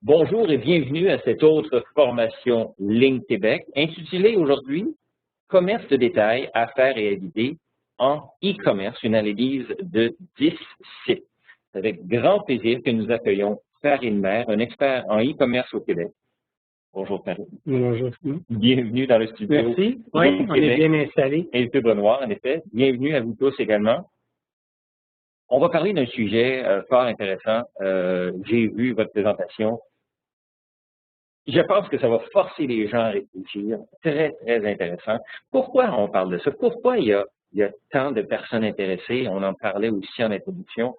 Bonjour et bienvenue à cette autre formation Ligne Québec, intitulée aujourd'hui Commerce de détail, affaires et idées en e-commerce, une analyse de 10 sites. C'est avec grand plaisir que nous accueillons Karine Maire, un expert en e-commerce au Québec. Bonjour Karine. Bonjour. Bienvenue dans le studio. Merci. Oui, on est bien installé. Et le Fibre Noir, en effet. Bienvenue à vous tous également. On va parler d'un sujet fort intéressant. J'ai vu votre présentation. Je pense que ça va forcer les gens à réfléchir. Très, très intéressant. Pourquoi on parle de ça? Pourquoi il y a tant de personnes intéressées? On en parlait aussi en introduction.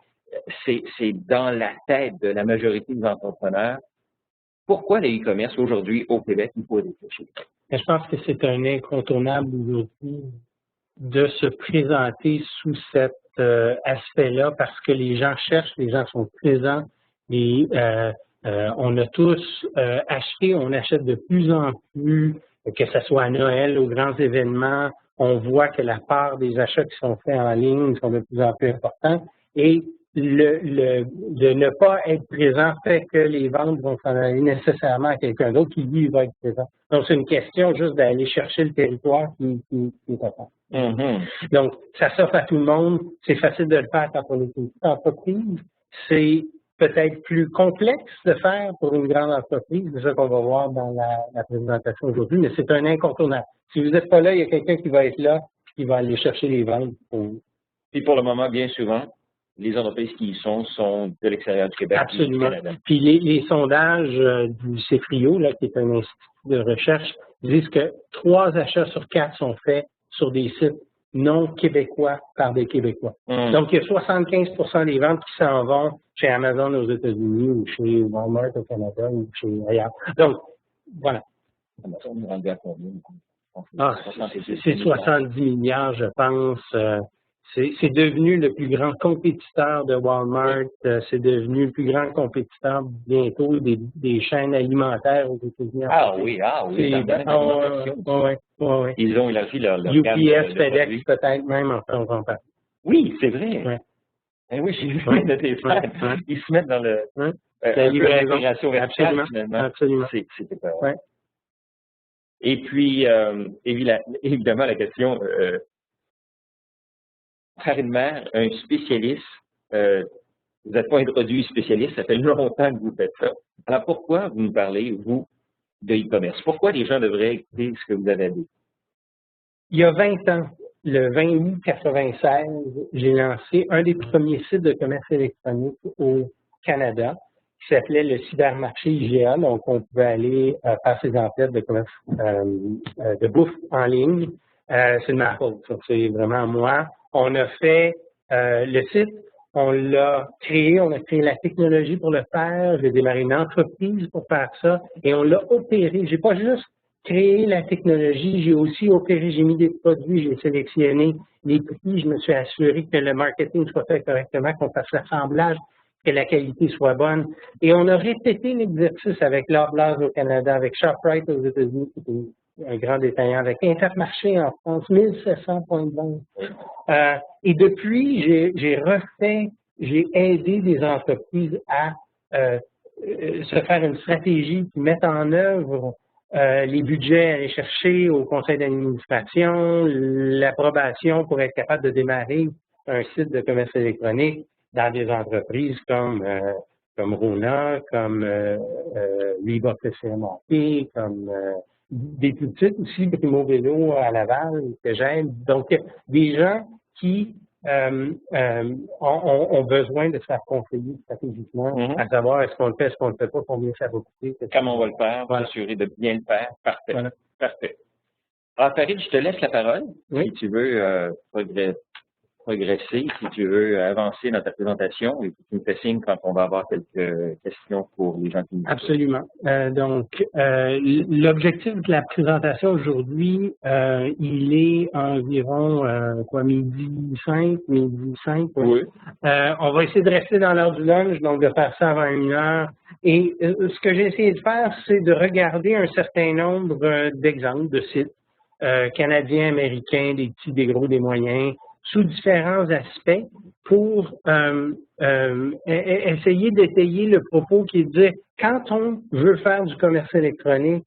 C'est dans la tête de la majorité des entrepreneurs. Pourquoi le e-commerce aujourd'hui au Québec, il faut réfléchir? Je pense que c'est un incontournable aujourd'hui de se présenter sous cet aspect-là parce que les gens cherchent, les gens sont présents et on a tous acheté, on achète de plus en plus, que ce soit à Noël, aux grands événements, on voit que la part des achats qui sont faits en ligne sont de plus en plus importants et de ne pas être présent fait que les ventes vont s'en aller nécessairement à quelqu'un d'autre qui, lui, va être présent. Donc, c'est une question juste d'aller chercher le territoire qui est important. Donc, ça s'offre à tout le monde. C'est facile de le faire quand on est une petite entreprise. C'est peut-être plus complexe de faire pour une grande entreprise. C'est ça qu'on va voir dans la présentation aujourd'hui, mais c'est un incontournable. Si vous n'êtes pas là, il y a quelqu'un qui va être là, qui va aller chercher les ventes. Puis pour le moment, bien souvent, les entreprises qui y sont de l'extérieur du Québec. Absolument. Du Canada. Puis les sondages du CEFRIO, là, qui est un institut de recherche, disent que 3 achats sur 4 sont faits sur des sites non québécois par des Québécois. Donc, il y a 75% des ventes qui s'en vont chez Amazon aux États-Unis ou chez Walmart au Canada ou chez ailleurs. Donc, voilà. Amazon est rendu à combien? C'est 70 milliards, je pense. C'est devenu le plus grand compétiteur de Walmart. C'est devenu le plus grand compétiteur bientôt des chaînes alimentaires aux États-Unis. Oui. Oui. Ils ont élargi leur UPS, FedEx, peut-être même, enfin, on va en parler. Oui, c'est vrai. Ouais. Oui, j'ai vu de tes frères. Ils se mettent dans le la livraison verticale, absolument. finalement. Absolument. C'était pas vrai. Et puis, évidemment, la question, Karine Maire, un spécialiste, vous n'êtes pas introduit spécialiste, ça fait longtemps que vous faites ça. Alors, pourquoi vous nous parlez, vous, de e-commerce? Pourquoi les gens devraient écouter ce que vous avez dit? Il y a 20 ans, le 20 août 96, j'ai lancé un des premiers sites de commerce électronique au Canada qui s'appelait le cybermarché IGA. Donc, on pouvait aller faire ses enquêtes de commerce de bouffe en ligne. C'est de ma faute, c'est vraiment moi. On a fait le site, on l'a créé, on a créé la technologie pour le faire. J'ai démarré une entreprise pour faire ça et on l'a opéré. J'ai pas juste créé la technologie, j'ai aussi opéré, j'ai mis des produits, j'ai sélectionné les prix, je me suis assuré que le marketing soit fait correctement, qu'on fasse l'assemblage, que la qualité soit bonne. Et on a répété l'exercice avec Loblaws au Canada, avec ShopRite aux États-Unis, qui est un grand détaillant, avec Intermarché en France, 1700 points de vente. Et depuis, j'ai aidé des entreprises à se faire une stratégie qui mette en œuvre les budgets à aller chercher au conseil d'administration, l'approbation pour être capable de démarrer un site de commerce électronique dans des entreprises comme Rona, comme Reebok CMAP, comme des plus petites aussi, Primo Vélo à Laval, que j'aide. Donc, des gens qui ont besoin de se faire conseiller stratégiquement, à savoir est-ce qu'on le fait, est-ce qu'on ne le fait pas, combien ça va coûter. Comment on va le faire, s'assurer de bien le faire. Parfait. Voilà. Parfait. Alors, Karine, je te laisse la parole. Oui. Si tu veux progresser, si tu veux avancer dans ta présentation, et tu me fais signe quand on va avoir quelques questions pour les gens qui nous écoutent. Absolument. Donc, l'objectif de la présentation aujourd'hui, il est environ midi 5. Oui. On va essayer de rester dans l'heure du lunch, donc de faire ça avant 1 heure. Et ce que j'ai essayé de faire, c'est de regarder un certain nombre d'exemples de sites canadiens, américains, des petits, des gros, des moyens, sous différents aspects pour essayer d'étayer le propos qui dit quand on veut faire du commerce électronique,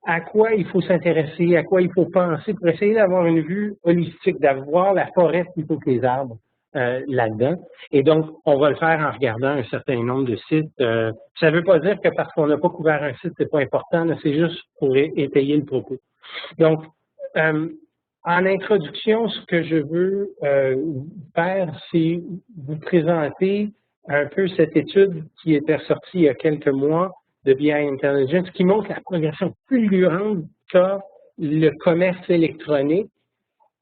à quoi il faut s'intéresser, à quoi il faut penser pour essayer d'avoir une vue holistique, d'avoir la forêt plutôt que les arbres là-dedans. Et donc, on va le faire en regardant un certain nombre de sites. Ça ne veut pas dire que parce qu'on n'a pas couvert un site, c'est pas important, c'est juste pour étayer le propos. Donc, en introduction, ce que je veux faire, c'est vous présenter un peu cette étude qui était sortie il y a quelques mois de BI Intelligence, qui montre la progression fulgurante qu'a le commerce électronique,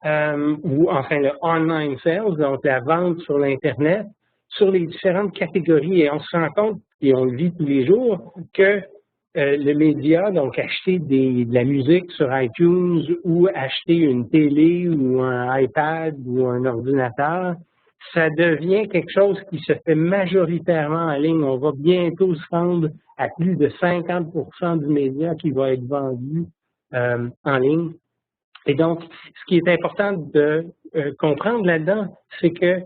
ou enfin le online sales, donc la vente sur l'Internet, sur les différentes catégories. Et on se rend compte, et on le vit tous les jours, que le média, donc acheter de la musique sur iTunes ou acheter une télé ou un iPad ou un ordinateur, ça devient quelque chose qui se fait majoritairement en ligne. On va bientôt se rendre à plus de 50% du média qui va être vendu en ligne. Et donc, ce qui est important de comprendre là-dedans, c'est que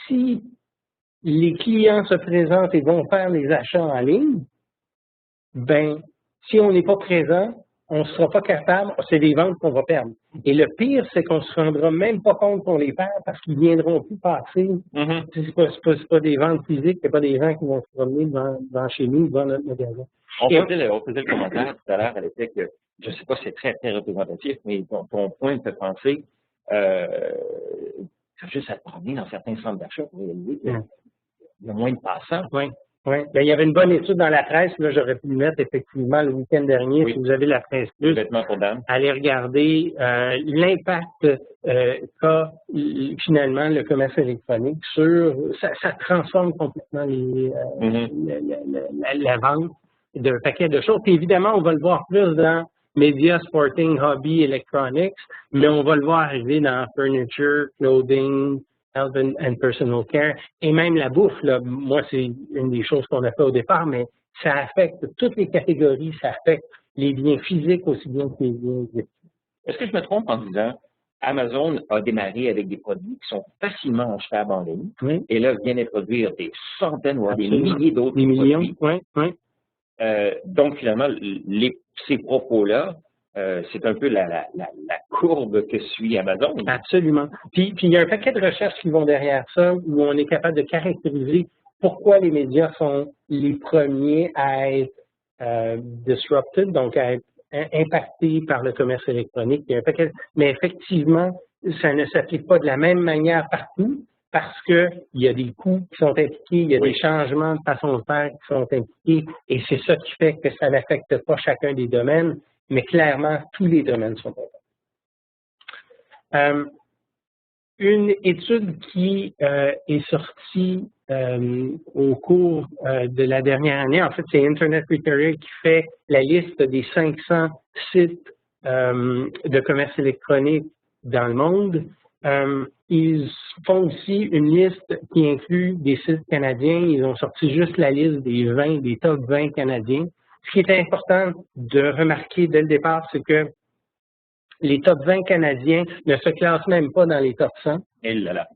si les clients se présentent et vont faire les achats en ligne, ben, si on n'est pas présent, on ne sera pas capable, c'est des ventes qu'on va perdre. Et le pire, c'est qu'on ne se rendra même pas compte qu'on les perd parce qu'ils ne viendront plus passer. C'est pas des ventes physiques, c'est pas des gens qui vont se promener devant chez nous, devant notre magasin. On faisait le commentaire tout à l'heure à l'effet que, je ne sais pas si c'est très, très représentatif, mais ton point me fait penser, c'est juste à te promener dans certains centres d'achat pour réaliser qu'il y a moins de passants. Oui. Oui, bien, il y avait une bonne étude dans la presse, là, j'aurais pu le mettre effectivement le week-end dernier, si vous avez la presse plus. Allez regarder l'impact qu'a finalement le commerce électronique sur ça transforme complètement la vente d'un paquet de choses. Puis évidemment, on va le voir plus dans médias, sporting, hobby, electronics, mais on va le voir arriver dans furniture, clothing, health and personal care, et même la bouffe, là, moi, c'est une des choses qu'on a fait au départ, mais ça affecte toutes les catégories, ça affecte les biens physiques aussi bien que les biens virtuels. Est-ce que je me trompe en disant Amazon a démarré avec des produits qui sont facilement achetables en ligne, et là vient d'introduire des centaines ou des milliers d'autres produits. Donc, finalement, ces propos-là, c'est un peu la courbe que suit Amazon. Absolument. Puis il y a un paquet de recherches qui vont derrière ça, où on est capable de caractériser pourquoi les médias sont les premiers à être disrupted, donc à être impactés par le commerce électronique. Il y a un paquet, mais effectivement, ça ne s'applique pas de la même manière partout, parce qu'il y a des coûts qui sont impliqués, il y a des changements de façon de faire qui sont impliqués, et c'est ça qui fait que ça n'affecte pas chacun des domaines, mais clairement, tous les domaines sont importants. Une étude qui est sortie au cours de la dernière année, en fait, c'est Internet Retailer qui fait la liste des 500 sites de commerce électronique dans le monde. Ils font aussi une liste qui inclut des sites canadiens. Ils ont sorti juste la liste des top 20 canadiens. Ce qui est important de remarquer dès le départ, c'est que les top 20 canadiens ne se classent même pas dans les top 100. Et là.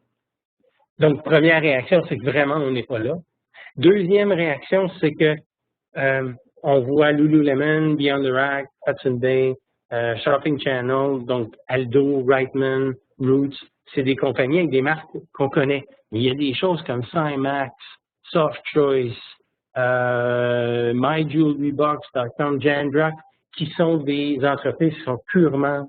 Donc, première réaction, c'est que vraiment, on n'est pas là. Deuxième réaction, c'est que on voit Lululemon, Beyond the Rack, Hudson Bay, Shopping Channel, donc Aldo, Reitman, Roots, c'est des compagnies avec des marques qu'on connaît. Mais il y a des choses comme Cymax, Soft Choice, MyJewelryBox.com, Jandrock, qui sont des entreprises qui sont purement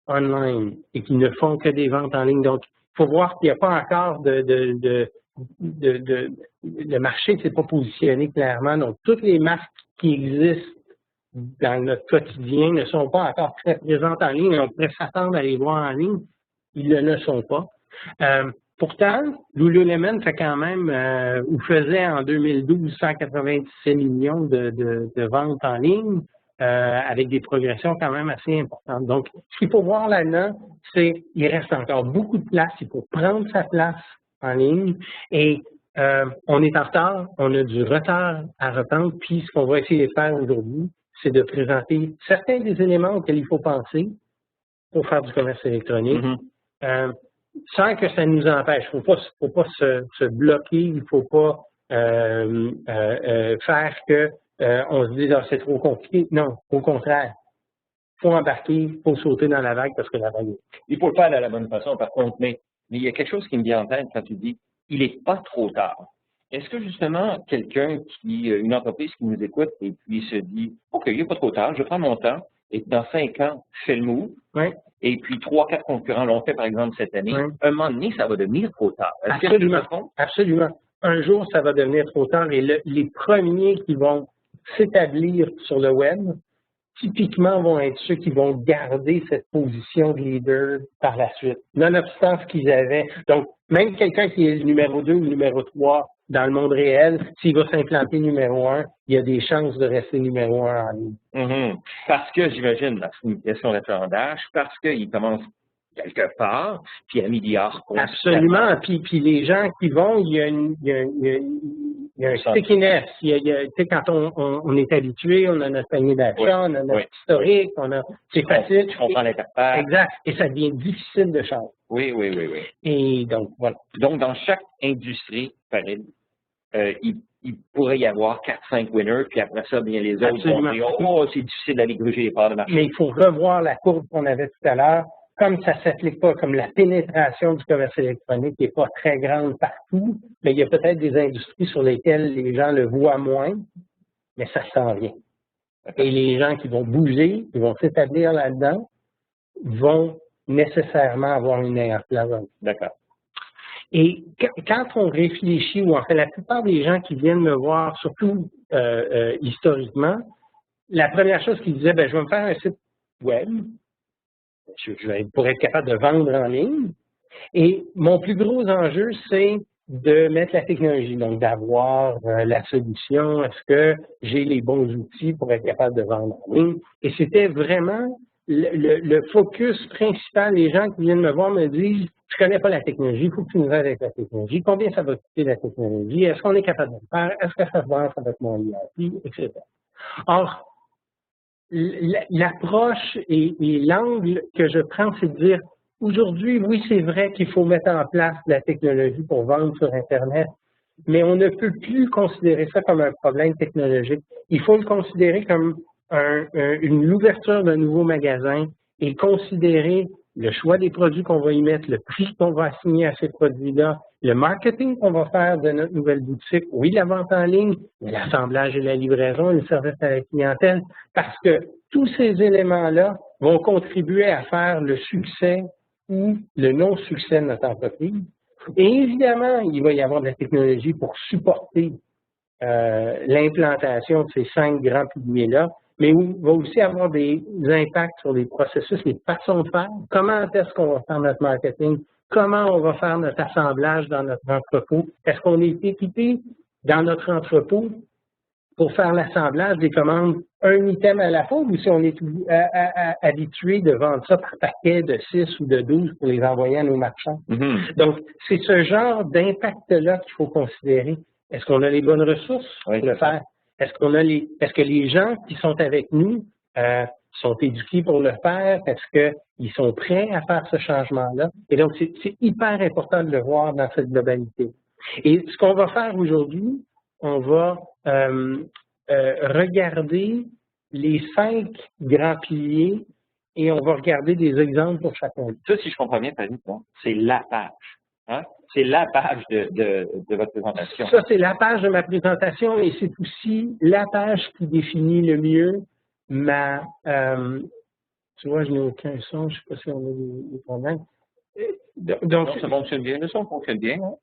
online et qui ne font que des ventes en ligne. Donc, il faut voir qu'il n'y a pas encore le marché ne s'est pas positionné clairement. Donc, toutes les marques qui existent dans notre quotidien ne sont pas encore très présentes en ligne. On pourrait s'attendre à les voir en ligne. Ils ne le sont pas. Pourtant, Lululemon fait quand même, ou faisait en 2012 197 millions de ventes en ligne, avec des progressions quand même assez importantes. Donc, ce qu'il faut voir là-dedans, c'est qu'il reste encore beaucoup de place. Il faut prendre sa place en ligne et on est en retard, on a du retard à reprendre. Puis, ce qu'on va essayer de faire aujourd'hui, c'est de présenter certains des éléments auxquels il faut penser pour faire du commerce électronique. sans que ça nous empêche. Il ne faut pas se bloquer, il ne faut pas faire que on se dise ah, c'est trop compliqué. Non, au contraire. Il faut embarquer, il faut sauter dans la vague parce que la vague est. Il faut le faire de la bonne façon, par contre, mais il y a quelque chose qui me vient en tête quand tu dis il n'est pas trop tard. Est-ce que justement, une entreprise qui nous écoute et puis se dit OK, il n'est pas trop tard, je prends mon temps et dans 5 ans, je fais le move, Oui. et puis 3-4 concurrents l'ont fait, par exemple, cette année, Oui. un moment donné, ça va devenir trop tard. Absolument. Absolument. Un jour, ça va devenir trop tard et les premiers qui vont s'établir sur le web, typiquement, vont être ceux qui vont garder cette position de leader par la suite, nonobstant ce qu'ils avaient. Donc, même quelqu'un qui est le numéro 2 ou le numéro 3 dans le monde réel, s'il va s'implanter numéro 1, il y a des chances de rester numéro 1 en ligne. Parce que, j'imagine, c'est une question d'achalandage, parce qu'il commence quelque part, puis à milliards. Absolument. Puis les gens qui vont, il y a un stickiness. Tu sais, quand on est habitué, on a notre panier d'achat, on a notre historique, c'est facile. Tu comprends l'interface. Exact. Et ça devient difficile de changer. Oui. Et donc, voilà. Donc, dans chaque industrie, Farid, il pourrait y avoir 4-5 winners, puis après ça, bien les autres vont dire « Oh, c'est difficile d'aller gruger les parts de marché. » Mais il faut revoir la courbe qu'on avait tout à l'heure. Comme ça ne s'applique pas, comme la pénétration du commerce électronique n'est pas très grande partout, mais il y a peut-être des industries sur lesquelles les gens le voient moins, mais ça s'en vient. Et les gens qui vont bouger, qui vont s'établir là-dedans, vont nécessairement avoir une meilleure place. D'accord. Et quand on réfléchit, ou en fait la plupart des gens qui viennent me voir, surtout historiquement, la première chose qu'ils disaient, je vais me faire un site web, pour être capable de vendre en ligne. Et mon plus gros enjeu, c'est de mettre la technologie, donc d'avoir la solution. Est-ce que j'ai les bons outils pour être capable de vendre en ligne? Et c'était vraiment le focus principal. Les gens qui viennent me voir me disent, je connais pas la technologie, il faut que tu nous aides avec la technologie. Combien ça va coûter la technologie? Est-ce qu'on est capable de le faire? Est-ce que ça se vend avec mon IAP? Etc. Or, l'approche et l'angle que je prends, c'est de dire, aujourd'hui, oui, c'est vrai qu'il faut mettre en place la technologie pour vendre sur Internet, mais on ne peut plus considérer ça comme un problème technologique. Il faut le considérer comme l'ouverture d'un nouveau magasin et considérer le choix des produits qu'on va y mettre, le prix qu'on va assigner à ces produits-là, le marketing qu'on va faire de notre nouvelle boutique, oui, la vente en ligne, mais l'assemblage et la livraison et le service à la clientèle, parce que tous ces éléments-là vont contribuer à faire le succès ou le non-succès de notre entreprise. Et évidemment, il va y avoir de la technologie pour supporter l'implantation de ces 5 grands piliers-là, mais il va aussi avoir des impacts sur les processus, les façons de faire. Comment est-ce qu'on va faire notre marketing? Comment on va faire notre assemblage dans notre entrepôt? Est-ce qu'on est équipé dans notre entrepôt pour faire l'assemblage des commandes un item à la fois ou si on est habitué de vendre ça par paquet de 6 ou de 12 pour les envoyer à nos marchands? Donc, c'est ce genre d'impact-là qu'il faut considérer. Est-ce qu'on a les bonnes ressources pour le faire? Est-ce que les gens qui sont avec nous sont éduqués pour le faire? Est-ce qu'ils sont prêts à faire ce changement-là? Et donc, c'est hyper important de le voir dans cette globalité. Et ce qu'on va faire aujourd'hui, on va regarder les 5 grands piliers et on va regarder des exemples pour chacun. Ça, si je comprends bien, Farid, c'est la page. Hein? C'est la page de votre présentation. Ça, c'est la page de ma présentation et c'est aussi la page qui définit le mieux ma... tu vois, je n'ai aucun son, je ne sais pas si on a des problèmes. Donc, non, ça fonctionne bien, le son fonctionne bien. Hein?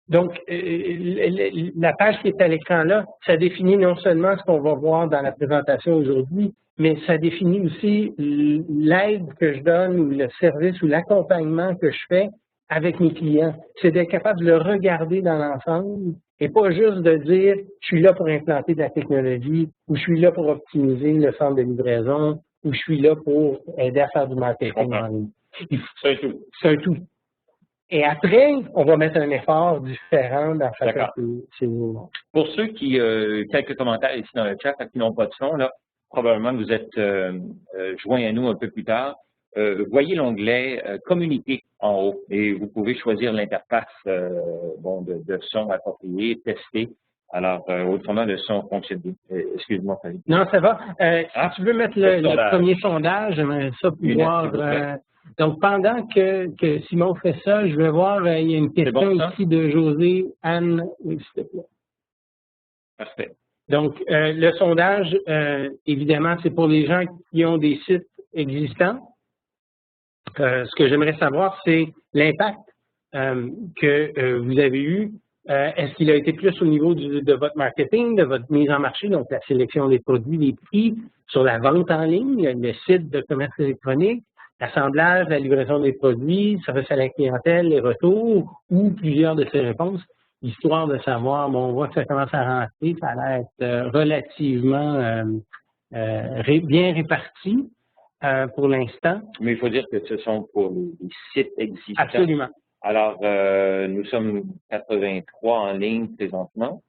Donc, la page qui est à l'écran là, ça définit non seulement ce qu'on va voir dans la présentation aujourd'hui, mais ça définit aussi l'aide que je donne ou le service ou l'accompagnement que je fais avec mes clients. C'est d'être capable de le regarder dans l'ensemble et pas juste de dire je suis là pour implanter de la technologie ou je suis là pour optimiser le centre de livraison ou je suis là pour aider à faire du marketing en ligne. C'est un tout. C'est un tout. Et après, on va mettre un effort différent dans chacun de ces niveaux. Pour ceux qui, quelques commentaires ici dans le chat, qui n'ont pas de son, là, probablement que vous êtes joints à nous un peu plus tard. voyez l'onglet Communiquer en haut et vous pouvez choisir l'interface de son approprié, tester. Alors, autrement, le son fonctionne bien. Excuse-moi, Fabien. Non, ça va. Si tu veux mettre le premier sondage, j'aimerais ça pouvoir... donc, pendant que Simon fait ça, je vais voir, il y a une question ici de José Anne. Oui, s'il te plaît. Parfait. Donc, le sondage, évidemment, c'est pour les gens qui ont des sites existants. Ce que j'aimerais savoir, c'est l'impact que vous avez eu. Est-ce qu'il a été plus au niveau de votre marketing, de votre mise en marché, donc la sélection des produits, les prix, sur la vente en ligne, le site de commerce électronique, l'assemblage, la livraison des produits, service à la clientèle, les retours, ou plusieurs de ces réponses, histoire de savoir, bon, on voit que ça commence à rentrer, ça a l'air d'être relativement bien réparti. Pour l'instant. Mais il faut dire que ce sont pour les sites existants. Absolument. Alors, nous sommes 83 en ligne présentement.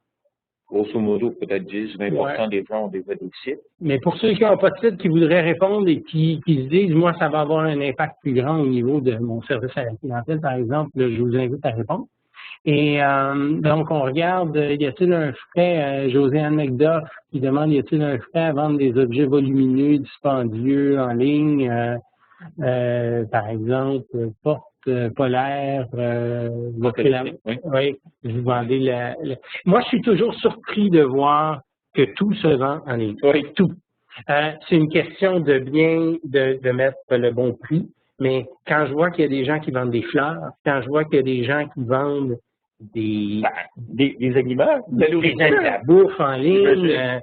Grosso modo, peut-être 10-20% des gens ont déjà des sites. Mais pour ceux qui n'ont pas de site, qui voudraient répondre et qui se disent, moi, ça va avoir un impact plus grand au niveau de mon service à la clientèle, par exemple, je vous invite à répondre. Et donc, on regarde, y a-t-il un frais, Josiane McDuff qui demande, y a-t-il un frais à vendre des objets volumineux, dispendieux en ligne, par exemple, porte polaire, oui, vous vendez Moi, je suis toujours surpris de voir que tout se vend en ligne. Oui, tout. C'est une question de bien de mettre le bon prix, mais quand je vois qu'il y a des gens qui vendent des fleurs, quand je vois qu'il y a des gens qui vendent des aliments, de la bouffe en ligne,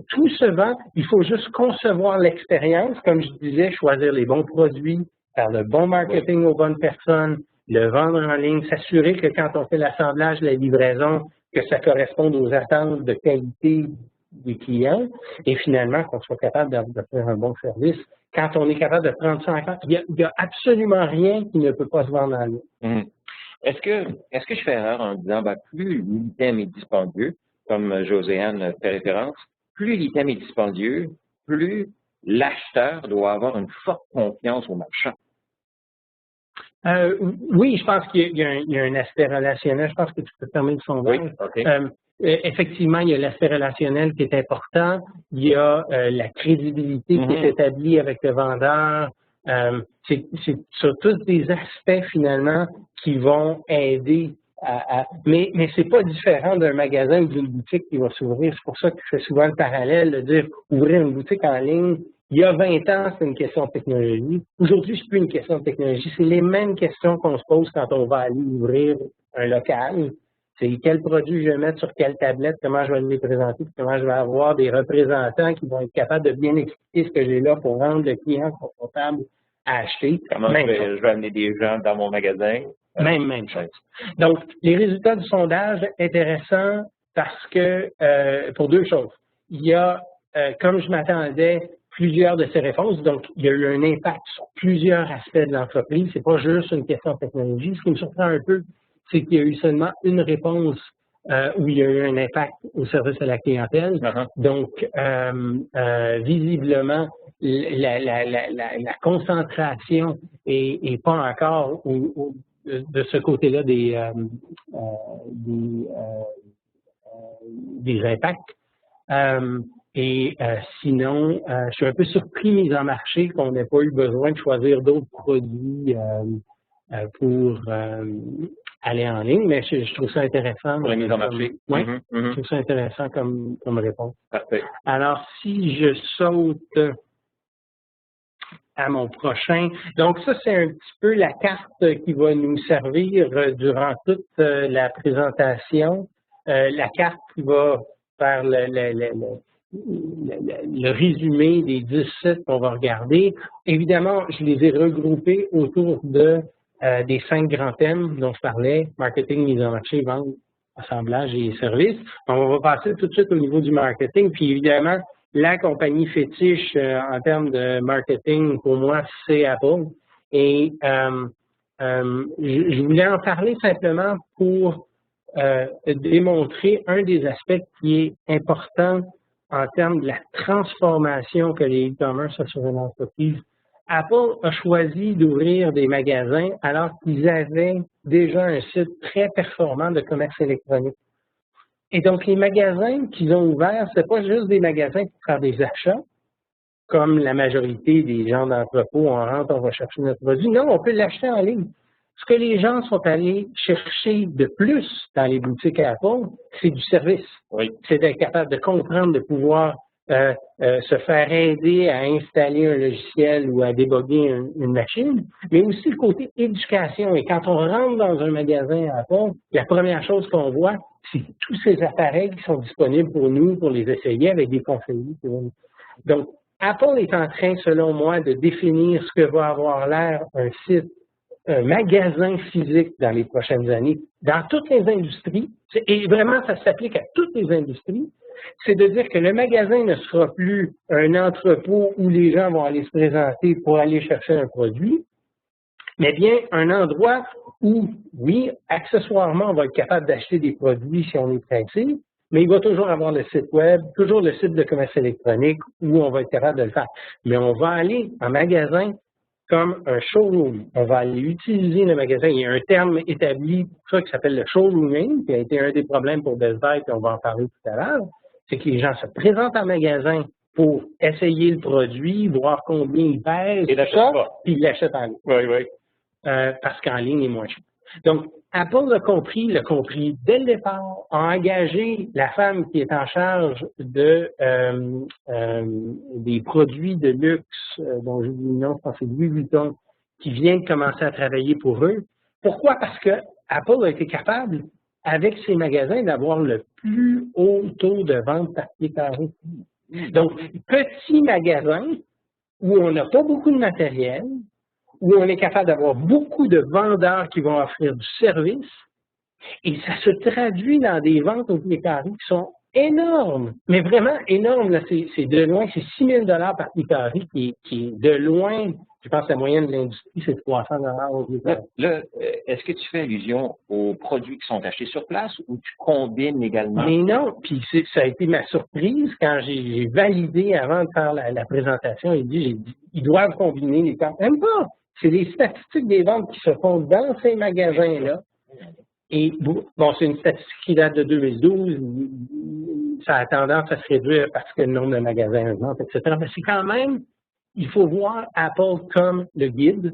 tout se vend. Il faut juste concevoir l'expérience, comme je disais, choisir les bons produits, faire le bon marketing aux bonnes personnes, le vendre en ligne, s'assurer que quand on fait l'assemblage, la livraison, que ça corresponde aux attentes de qualité des clients et finalement qu'on soit capable de faire un bon service. Quand on est capable de prendre ça en compte, il n'y a absolument rien qui ne peut pas se vendre en ligne. Mmh. Est-ce que je fais erreur en disant, plus l'item est dispendieux, comme Josiane fait référence, plus l'item est dispendieux, plus l'acheteur doit avoir une forte confiance au marchand? Oui, je pense qu'il y a un aspect relationnel. Je pense que tu peux fermer le sondage. Oui, OK. Effectivement, il y a l'aspect relationnel qui est important. Il y a la crédibilité qui est établie avec le vendeur. C'est sur tous des aspects, finalement, qui vont aider mais c'est pas différent d'un magasin ou d'une boutique qui va s'ouvrir. C'est pour ça que je fais souvent le parallèle de dire ouvrir une boutique en ligne. Il y a 20 ans, c'est une question de technologie. Aujourd'hui, c'est plus une question de technologie. C'est les mêmes questions qu'on se pose quand on va aller ouvrir un local. C'est quel produit je vais mettre sur quelle tablette, comment je vais les présenter, comment je vais avoir des représentants qui vont être capables de bien expliquer ce que j'ai là pour rendre le client confortable à acheter. Comment je vais amener des gens dans mon magasin? Même chose. Donc, les résultats du sondage intéressants parce que, pour deux choses. Il y a, comme je m'attendais, plusieurs de ces réponses. Donc, il y a eu un impact sur plusieurs aspects de l'entreprise. C'est pas juste une question de technologie. Ce qui me surprend un peu, c'est qu'il y a eu seulement une réponse où il y a eu un impact au service à la clientèle. Donc, visiblement, la concentration est pas encore de ce côté-là des impacts. Sinon, je suis un peu surpris, mise en marché, qu'on n'ait pas eu besoin de choisir d'autres produits pour aller en ligne, mais je trouve ça intéressant. Pour la mise en marché. Oui, je trouve ça intéressant comme réponse. Parfait. Alors, si je saute à mon prochain. Donc, ça, c'est un petit peu la carte qui va nous servir durant toute la présentation. La carte qui va faire le résumé des 10 sites qu'on va regarder. Évidemment, je les ai regroupés autour des 5 grands thèmes dont je parlais, marketing, mise en marché, vente, assemblage et services. On va passer tout de suite au niveau du marketing, puis évidemment, la compagnie fétiche en termes de marketing, pour moi, c'est Apple. Et je voulais en parler simplement pour démontrer un des aspects qui est important en termes de la transformation que les e-commerce ont sur une entreprise. Apple a choisi d'ouvrir des magasins alors qu'ils avaient déjà un site très performant de commerce électronique. Et donc, les magasins qu'ils ont ouverts, ce n'est pas juste des magasins pour faire des achats, comme la majorité des gens d'entrepôt, on rentre, on va chercher notre produit. Non, on peut l'acheter en ligne. Ce que les gens sont allés chercher de plus dans les boutiques Apple, c'est du service. Oui. C'est d'être capable de comprendre, de pouvoir se faire aider à installer un logiciel ou à déboguer une machine, mais aussi le côté éducation. Et quand on rentre dans un magasin Apple, la première chose qu'on voit, c'est tous ces appareils qui sont disponibles pour nous, pour les essayer avec des conseillers. Donc, Apple est en train, selon moi, de définir ce que va avoir l'air un site, un magasin physique dans les prochaines années, dans toutes les industries, et vraiment, ça s'applique à toutes les industries, c'est de dire que le magasin ne sera plus un entrepôt où les gens vont aller se présenter pour aller chercher un produit, mais bien un endroit où, oui, accessoirement, on va être capable d'acheter des produits si on est pressé, mais il va toujours avoir le site web, toujours le site de commerce électronique où on va être capable de le faire. Mais on va aller en magasin comme un showroom. On va aller utiliser le magasin. Il y a un terme établi pour ça qui s'appelle le showrooming, qui a été un des problèmes pour Best Buy, puis on va en parler tout à l'heure. C'est que les gens se présentent en magasin pour essayer le produit, voir combien il pèse, et l'achètent pas. Puis ils l'achètent en ligne. Oui, oui. Parce qu'en ligne, il est moins cher. Donc, Apple l'a compris dès le départ, a engagé la femme qui est en charge de des produits de luxe, dont j'ai dit le nom, je pense que c'est Louis Vuitton, qui vient de commencer à travailler pour eux. Pourquoi? Parce que Apple a été capable, avec ses magasins, d'avoir le plus haut taux de vente par pied carré. Donc, petit magasin où on n'a pas beaucoup de matériel, où on est capable d'avoir beaucoup de vendeurs qui vont offrir du service, et ça se traduit dans des ventes au pied carré qui sont énormes, mais vraiment énormes. Là, c'est de loin, c'est 6 000 $ par pied carré qui est de loin, je pense que la moyenne de l'industrie, c'est 300 $ au pied carré. Là, est-ce que tu fais allusion aux produits qui sont achetés sur place ou tu combines également? Mais non, puis ça a été ma surprise quand j'ai validé avant de faire la présentation, j'ai dit, ils doivent combiner les ventes. Même pas! C'est les statistiques des ventes qui se font dans ces magasins-là. Et bon, c'est une statistique qui date de 2012. Ça a tendance à se réduire parce que le nombre de magasins augmente, etc. Mais c'est quand même, il faut voir Apple comme le guide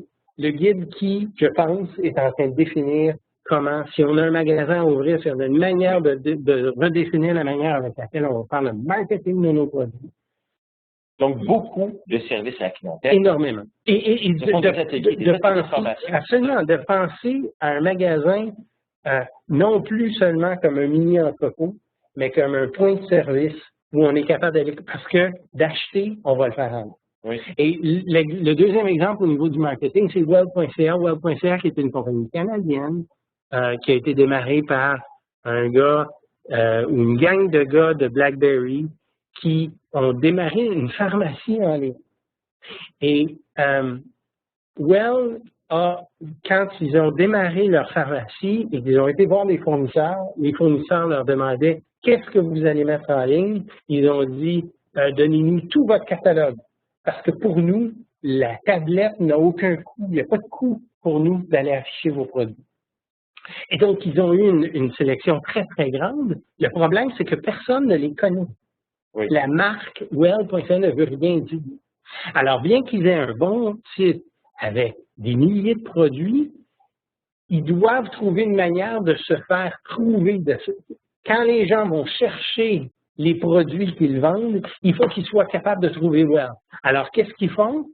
qui, je pense, est en train de définir comment, si on a un magasin à ouvrir, si on a une manière de redéfinir la manière avec laquelle on va faire le marketing de nos produits. Donc, beaucoup de services à la clientèle. Énormément. Et de penser, absolument, de penser à un magasin non plus seulement comme un mini-entrepôt, mais comme un point de service où on est capable d'aller, parce que d'acheter, on va le faire en ligne. Oui. Et le deuxième exemple au niveau du marketing, c'est Well.ca. Well.ca qui est une compagnie canadienne qui a été démarrée par un gars ou une gang de gars de BlackBerry qui ont démarré une pharmacie en ligne. Et Well quand ils ont démarré leur pharmacie et qu'ils ont été voir les fournisseurs leur demandaient « Qu'est-ce que vous allez mettre en ligne? » Ils ont dit « Donnez-nous tout votre catalogue. » Parce que pour nous, la tablette n'a aucun coût. Il n'y a pas de coût pour nous d'aller afficher vos produits. Et donc, ils ont eu une sélection très, très grande. Le problème, c'est que personne ne les connaît. Oui. La marque Well.ca ne veut rien dire. Alors, bien qu'ils aient un bon site avec des milliers de produits, ils doivent trouver une manière de se faire trouver. Quand les gens vont chercher les produits qu'ils vendent, il faut qu'ils soient capables de trouver Well. Alors, qu'est-ce qu'ils font?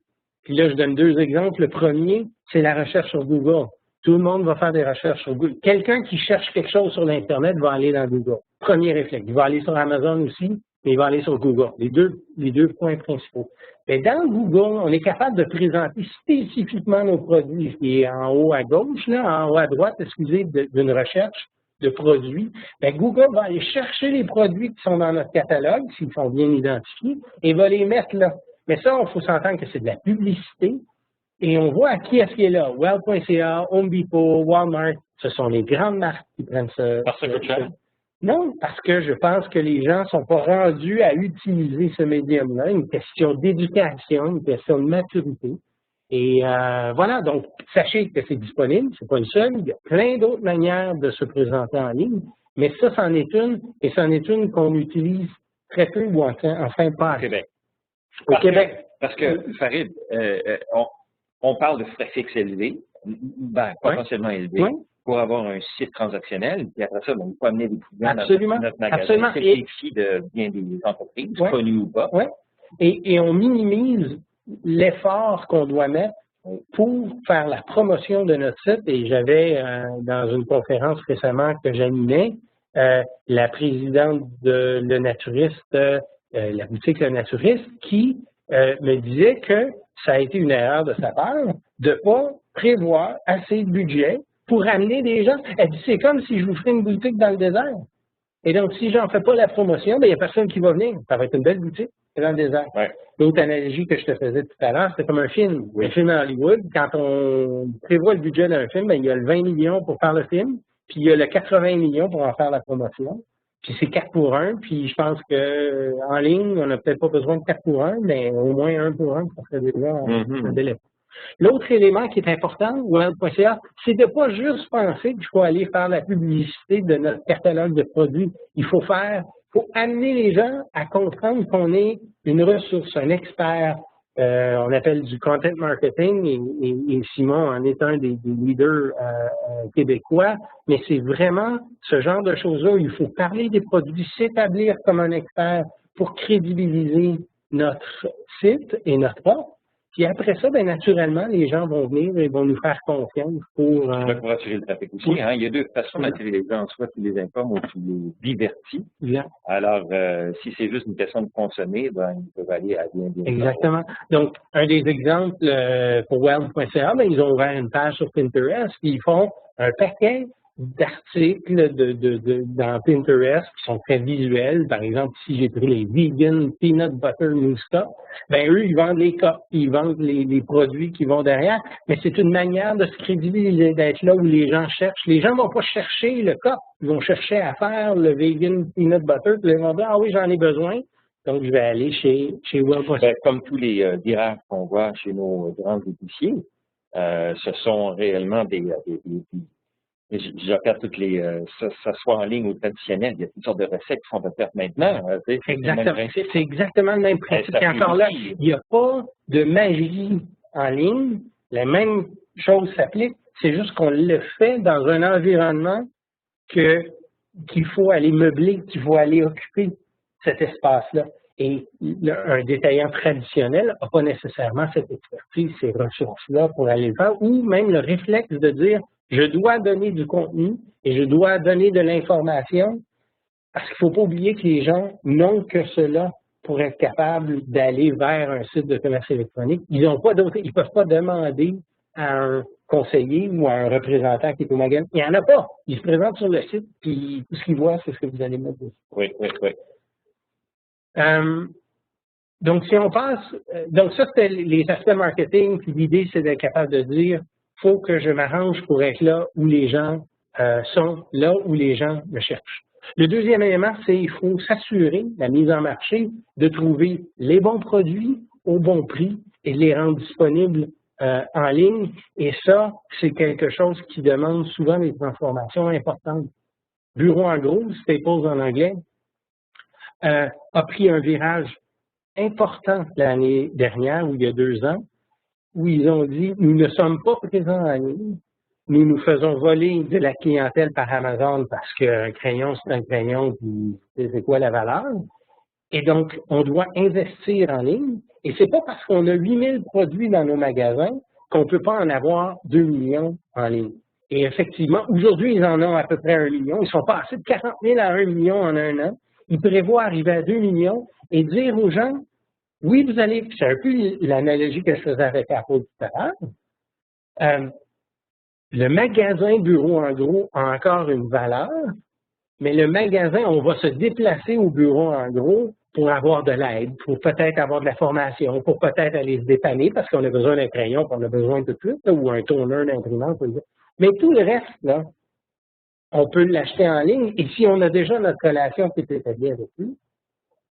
Puis là, je donne deux exemples. Le premier, c'est la recherche sur Google. Tout le monde va faire des recherches sur Google. Quelqu'un qui cherche quelque chose sur l'Internet va aller dans Google. Premier réflexe. Il va aller sur Amazon aussi, mais il va aller sur Google. Les deux points principaux. Mais dans Google, on est capable de présenter spécifiquement nos produits. qui est en haut à gauche, là, en haut à droite, excusez, d'une recherche de produits. Bien, Google va aller chercher les produits qui sont dans notre catalogue, s'ils sont bien identifiés, et va les mettre là. Mais ça, il faut s'entendre que c'est de la publicité. Et on voit à qui est-ce qui est là. Well.ca, Home Depot, Walmart, ce sont les grandes marques qui prennent ce... Parce que Non, parce que je pense que les gens ne sont pas rendus à utiliser ce médium-là. Une question d'éducation, une question de maturité. Et voilà, donc sachez que c'est disponible, c'est pas le seul. Il y a plein d'autres manières de se présenter en ligne, mais ça, c'en est une, et c'en est une qu'on utilise très peu ou enfin pas. Au Québec. Au Québec. Parce que, Farid, on parle de frais fixes élevés, potentiellement élevés, pour avoir un site transactionnel, puis après ça, il faut amener des clients dans notre magasin. Absolument. C'est le défi de bien des entreprises, connues ou pas. Oui. Et on minimise l'effort qu'on doit mettre pour faire la promotion de notre site. Et j'avais, dans une conférence récemment que j'animais, la présidente de Le Naturiste, la boutique Le Naturiste, qui me disait que ça a été une erreur de sa part de ne pas prévoir assez de budget pour amener des gens. Elle dit, c'est comme si je vous ferais une boutique dans le désert. Et donc, si j'en fais pas la promotion, il n'y a personne qui va venir. Ça va être une belle boutique dans le désert. Ouais. L'autre analogie que je te faisais tout à l'heure, c'était comme un film. Un film à Hollywood, quand on prévoit le budget d'un film, il y a le 20 millions pour faire le film, puis il y a le 80 millions pour en faire la promotion. Puis c'est 4 pour 1, puis je pense que en ligne, on n'a peut-être pas besoin de 4 pour 1, mais au moins 1 pour 1, ça serait déjà un délai. L'autre élément qui est important, Well.ca, c'est de ne pas juste penser qu'il faut aller faire la publicité de notre catalogue de produits. Il faut amener les gens à comprendre qu'on est une ressource, un expert. On appelle du content marketing et Simon en est un des leaders québécois, mais c'est vraiment ce genre de choses-là où il faut parler des produits, s'établir comme un expert pour crédibiliser notre site et notre offre. Puis après ça, naturellement, les gens vont venir et vont nous faire confiance pour attirer le trafic aussi. Il y a deux façons d'attirer les gens. Soit tu les informes ou tu les divertis. Alors, si c'est juste une question de consommer, ils peuvent aller à bien. Exactement. Donc, un des exemples pour Well.ca, ils ont ouvert une page sur Pinterest, puis ils font un paquet d'articles dans Pinterest qui sont très visuels. Par exemple, si j'ai pris les vegan peanut butter mousse cup, eux, ils vendent les cups, ils vendent les produits qui vont derrière, mais c'est une manière de se crédibiliser, d'être là où les gens cherchent. Les gens ne vont pas chercher le cup, ils vont chercher à faire le vegan peanut butter, puis ils vont dire, ah oui, j'en ai besoin, donc je vais aller chez Well.ca. Comme tous les virages qu'on voit chez nos grands épiciers, ce sont réellement des je regarde toutes les, ça soit en ligne ou traditionnel, il y a toutes sortes de recettes qui sont faites maintenant. Exactement. C'est exactement le même principe. Et encore là, il n'y a pas de magie en ligne. La même chose s'applique. C'est juste qu'on le fait dans un environnement qu'il faut aller meubler, qu'il faut aller occuper cet espace-là. Et un détaillant traditionnel n'a pas nécessairement cette expertise, ces ressources-là pour aller le faire, ou même le réflexe de dire je dois donner du contenu et je dois donner de l'information parce qu'il ne faut pas oublier que les gens n'ont que cela pour être capables d'aller vers un site de commerce électronique. Ils n'ont pas d'autres, ils ne peuvent pas demander à un conseiller ou à un représentant qui est au magasin. Il n'y en a pas. Ils se présentent sur le site puis tout ce qu'ils voient, c'est ce que vous allez mettre dessus. Oui. Donc, si on passe, donc ça, c'était les aspects marketing, puis l'idée, c'est d'être capable de dire faut que je m'arrange pour être là où les gens sont, là où les gens me cherchent. Le deuxième élément, c'est il faut s'assurer, la mise en marché, de trouver les bons produits au bon prix et de les rendre disponibles en ligne. Et ça, c'est quelque chose qui demande souvent des transformations importantes. Bureau en gros, Staples en anglais, a pris un virage important l'année dernière, ou il y a 2 ans, où ils ont dit, nous ne sommes pas présents en ligne, nous nous faisons voler de la clientèle par Amazon parce qu'un crayon, c'est un crayon, puis c'est quoi la valeur? Et donc, on doit investir en ligne, et c'est pas parce qu'on a 8000 produits dans nos magasins qu'on ne peut pas en avoir 2 millions en ligne. Et effectivement, aujourd'hui, ils en ont à peu près 1 million, ils sont passés de 40 000 à 1 million en un an, ils prévoient arriver à 2 millions et dire aux gens, oui, vous allez, c'est un peu l'analogie que je faisais avec Apple tout à l'heure. Le magasin bureau en gros a encore une valeur, mais le magasin, on va se déplacer au bureau en gros pour avoir de l'aide, pour peut-être avoir de la formation, pour peut-être aller se dépanner parce qu'on a besoin d'un crayon, qu'on a besoin tout de suite, là, ou un toner d'imprimante. Mais tout le reste, là, on peut l'acheter en ligne et si on a déjà notre relation qui est établie avec lui,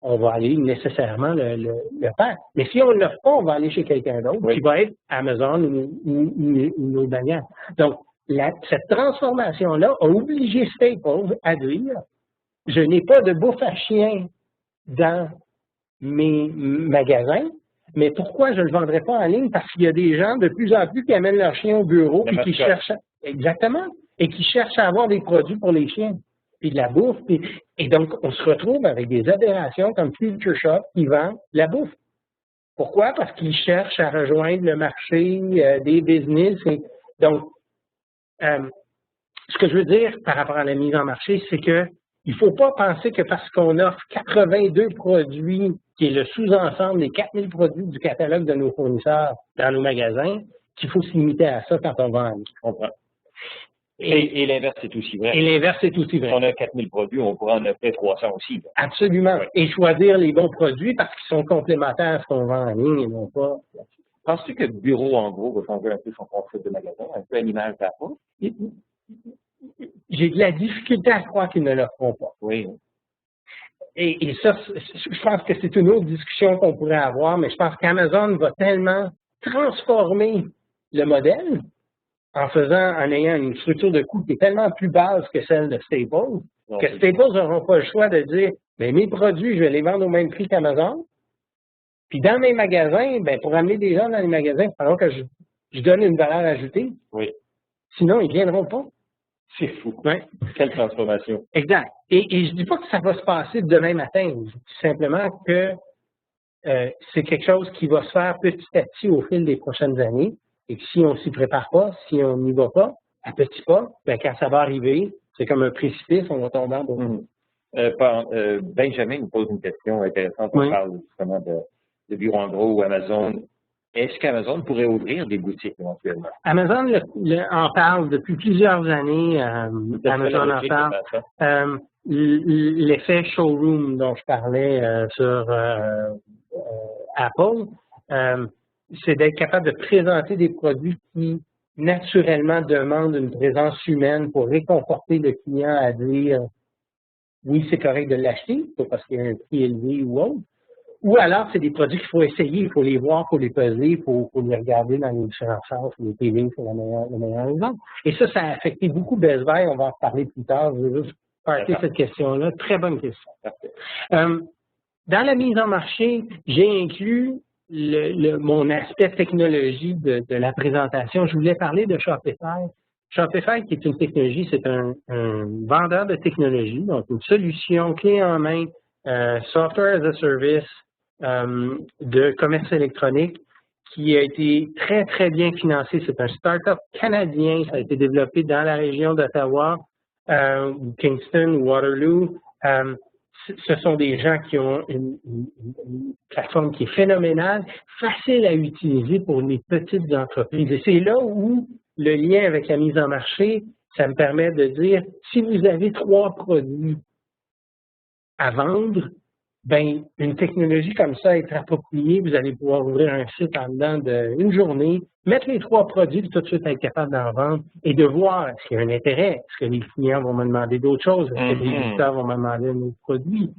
on va aller nécessairement le faire. Mais si on ne l'offre pas, on va aller chez quelqu'un d'autre qui va être Amazon ou nos bannières. Donc, cette transformation-là a obligé Staples à dire « Je n'ai pas de bouffe à chien dans mes magasins, mais pourquoi je ne le vendrais pas en ligne? Parce qu'il y a des gens de plus en plus qui amènent leurs chiens au bureau et qui cherchent exactement et qui cherchent à avoir des produits pour les chiens, puis de la bouffe. Et donc, on se retrouve avec des aberrations comme Future Shop qui vend la bouffe. Pourquoi? Parce qu'ils cherchent à rejoindre le marché des business. Donc, ce que je veux dire par rapport à la mise en marché, c'est que il ne faut pas penser que parce qu'on offre 82 produits, qui est le sous-ensemble des 4000 produits du catalogue de nos fournisseurs dans nos magasins, qu'il faut se limiter à ça quand on vend en ligne. Je comprends. Et l'inverse est aussi vrai. Et l'inverse est aussi vrai. Si on a 4000 produits, on pourra en offrir 300 aussi. Là. Absolument. Oui. Et choisir les bons produits parce qu'ils sont complémentaires à ce qu'on vend en ligne et non pas. Penses-tu que Bureau, en gros, va changer un peu son concept de magasin, un peu à l'image d'Apple? J'ai de la difficulté à croire qu'ils ne le feront pas. Oui. Et ça, je pense que c'est une autre discussion qu'on pourrait avoir, mais je pense qu'Amazon va tellement transformer le modèle en ayant une structure de coût qui est tellement plus basse que celle de Staples, que Staples n'auront pas le choix de dire, bien, mes produits, je vais les vendre au même prix qu'Amazon. Puis dans mes magasins, ben, pour amener des gens dans les magasins, il faudra que je donne une valeur ajoutée. Oui. Sinon, ils ne viendront pas. C'est fou. Ouais. Quelle transformation. Exact. Et je ne dis pas que ça va se passer demain matin. Je dis simplement que c'est quelque chose qui va se faire petit à petit au fil des prochaines années. Et que si on ne s'y prépare pas, si on n'y va pas, à petits pas, ben, quand ça va arriver, c'est comme un précipice, on va tomber en bas. Benjamin nous pose une question intéressante. On parle justement de Bureau en gros ou Amazon. Est-ce qu'Amazon pourrait ouvrir des boutiques éventuellement? Amazon en parle depuis plusieurs années. Amazon en parle. L'effet showroom dont je parlais sur Apple, c'est d'être capable de présenter des produits qui naturellement demandent une présence humaine pour réconforter le client à dire oui, c'est correct de l'acheter, pas parce qu'il y a un prix élevé ou autre. Ou alors, c'est des produits qu'il faut essayer, il faut les voir, il faut les peser, il faut les regarder dans les différents sens. Les TV, c'est le meilleur exemple. Et ça a affecté beaucoup Best Buy. On va en reparler plus tard. Je vais juste partir cette question-là. Très bonne question. Dans la mise en marché, j'ai inclus mon aspect technologie de la présentation. Je voulais parler de Shopify. Shopify, qui est une technologie, c'est un vendeur de technologie, donc une solution clé en main, software as a service, de commerce électronique qui a été très, très bien financé. C'est un start-up canadien. Ça a été développé dans la région d'Ottawa, Kingston, Waterloo. Ce sont des gens qui ont une plateforme qui est phénoménale, facile à utiliser pour les petites entreprises. Et c'est là où le lien avec la mise en marché, ça me permet de dire, si vous avez 3 produits à vendre, ben, une technologie comme ça est appropriée. Vous allez pouvoir ouvrir un site en dedans d'une journée, mettre les 3 produits, puis tout de suite être capable d'en vendre et de voir est-ce qu'il y a un intérêt, est-ce que les clients vont me demander d'autres choses, est-ce que les visiteurs vont me demander un autre produit.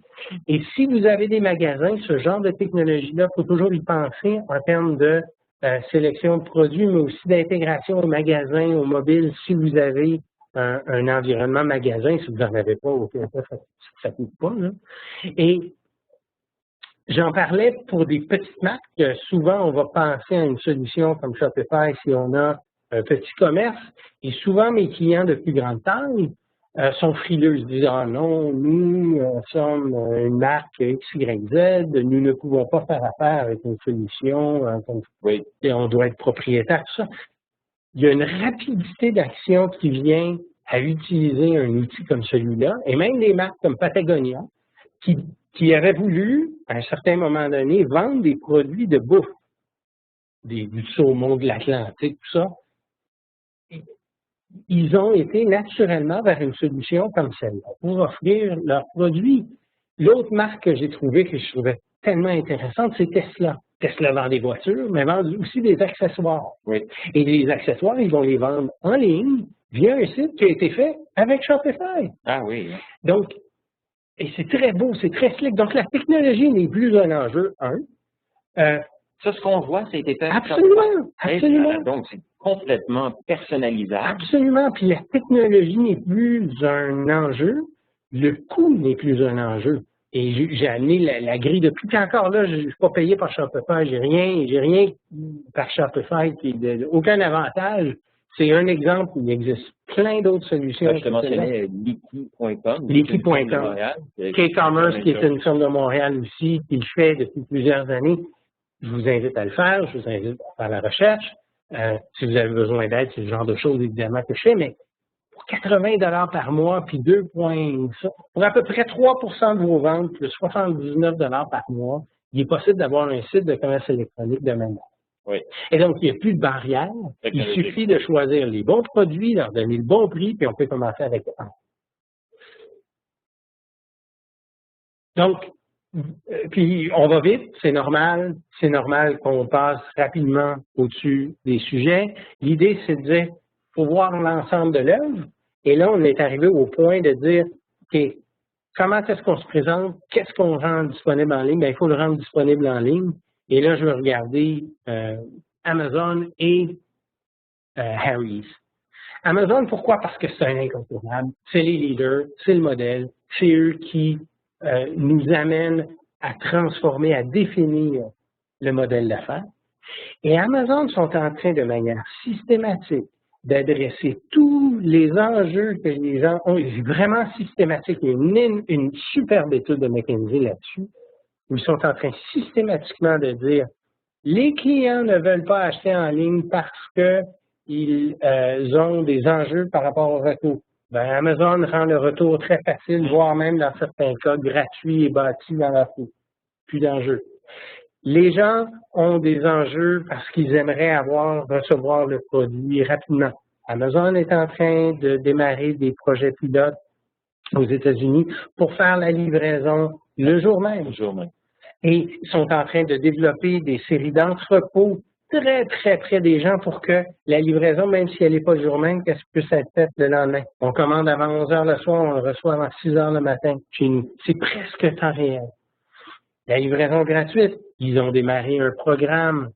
Et si vous avez des magasins, ce genre de technologie-là, il faut toujours y penser en termes de sélection de produits, mais aussi d'intégration au magasin, au mobile, si vous avez un environnement magasin, si vous n'en avez pas, ça ne coûte pas. Là. Et j'en parlais pour des petites marques. Souvent, on va penser à une solution comme Shopify si on a un petit commerce. Et souvent, mes clients de plus grande taille sont frileux. Ils disent « Ah non, nous sommes une marque XYZ, nous ne pouvons pas faire affaire avec une solution, et on doit être propriétaire, tout ça. » Il y a une rapidité d'action qui vient à utiliser un outil comme celui-là, et même des marques comme Patagonia, qui auraient voulu, à un certain moment donné, vendre des produits de bouffe, du saumon de l'Atlantique, tout ça. Ils ont été naturellement vers une solution comme celle-là pour offrir leurs produits. L'autre marque que j'ai trouvée, que je trouvais tellement intéressante, c'est Tesla. Tesla vend des voitures, mais vend aussi des accessoires. Oui. Et les accessoires, ils vont les vendre en ligne via un site qui a été fait avec Shopify. Ah oui. Donc, Et c'est très beau, c'est très slick. Donc, la technologie n'est plus un enjeu, Ça, ce qu'on voit, ça a été fait. Absolument, absolument. Donc, c'est complètement personnalisable. Absolument. Puis la technologie n'est plus un enjeu. Le coût n'est plus un enjeu. Et j'ai amené la grille de prix. Puis encore là, je ne suis pas payé par Shopify. J'ai rien par Shopify qui aucun avantage. C'est un exemple. Il existe plein d'autres solutions. Je te mentionnais Leaky.com. Leaky.com. K-Commerce, qui est une firme de Montréal aussi, qui le fait depuis plusieurs années. Je vous invite à le faire. Je vous invite à faire la recherche. Si vous avez besoin d'aide, c'est le genre de choses, évidemment, que je fais, mais pour 80 $ par mois, puis pour à peu près 3 de vos ventes, plus 79 $ par mois, il est possible d'avoir un site de commerce électronique de même. Oui. Et donc, il n'y a plus de barrière. Il suffit de choisir les bons produits, leur donner le bon prix, puis on peut commencer avec un. Donc, puis on va vite, c'est normal qu'on passe rapidement au-dessus des sujets. L'idée, c'est de dire, faut voir l'ensemble de l'œuvre, et là, on est arrivé au point de dire, OK, comment est-ce qu'on se présente, qu'est-ce qu'on rend disponible en ligne? Bien, il faut le rendre disponible en ligne, et là, je vais regarder Amazon et Harry's. Amazon, pourquoi? Parce que c'est un incontournable, c'est les leaders, c'est le modèle, c'est eux qui nous amène à transformer, à définir le modèle d'affaires. Et Amazon sont en train, de manière systématique, d'adresser tous les enjeux que les gens ont, vraiment systématique. Il y a une superbe étude de McKinsey là-dessus, où ils sont en train systématiquement de dire les clients ne veulent pas acheter en ligne parce qu'ils ont des enjeux par rapport au retour. Ben, Amazon rend le retour très facile, voire même dans certains cas gratuit et bâti dans la foule. Plus d'enjeux. Les gens ont des enjeux parce qu'ils aimeraient recevoir le produit rapidement. Amazon est en train de démarrer des projets pilotes aux États-Unis pour faire la livraison le jour même. Et ils sont en train de développer des séries d'entrepôts très, très près des gens pour que la livraison, même si elle n'est pas le jour même, qu'elle puisse être faite le lendemain. On commande avant 11 h le soir, on le reçoit avant 6 h le matin chez nous. C'est presque temps réel. La livraison gratuite, ils ont démarré un programme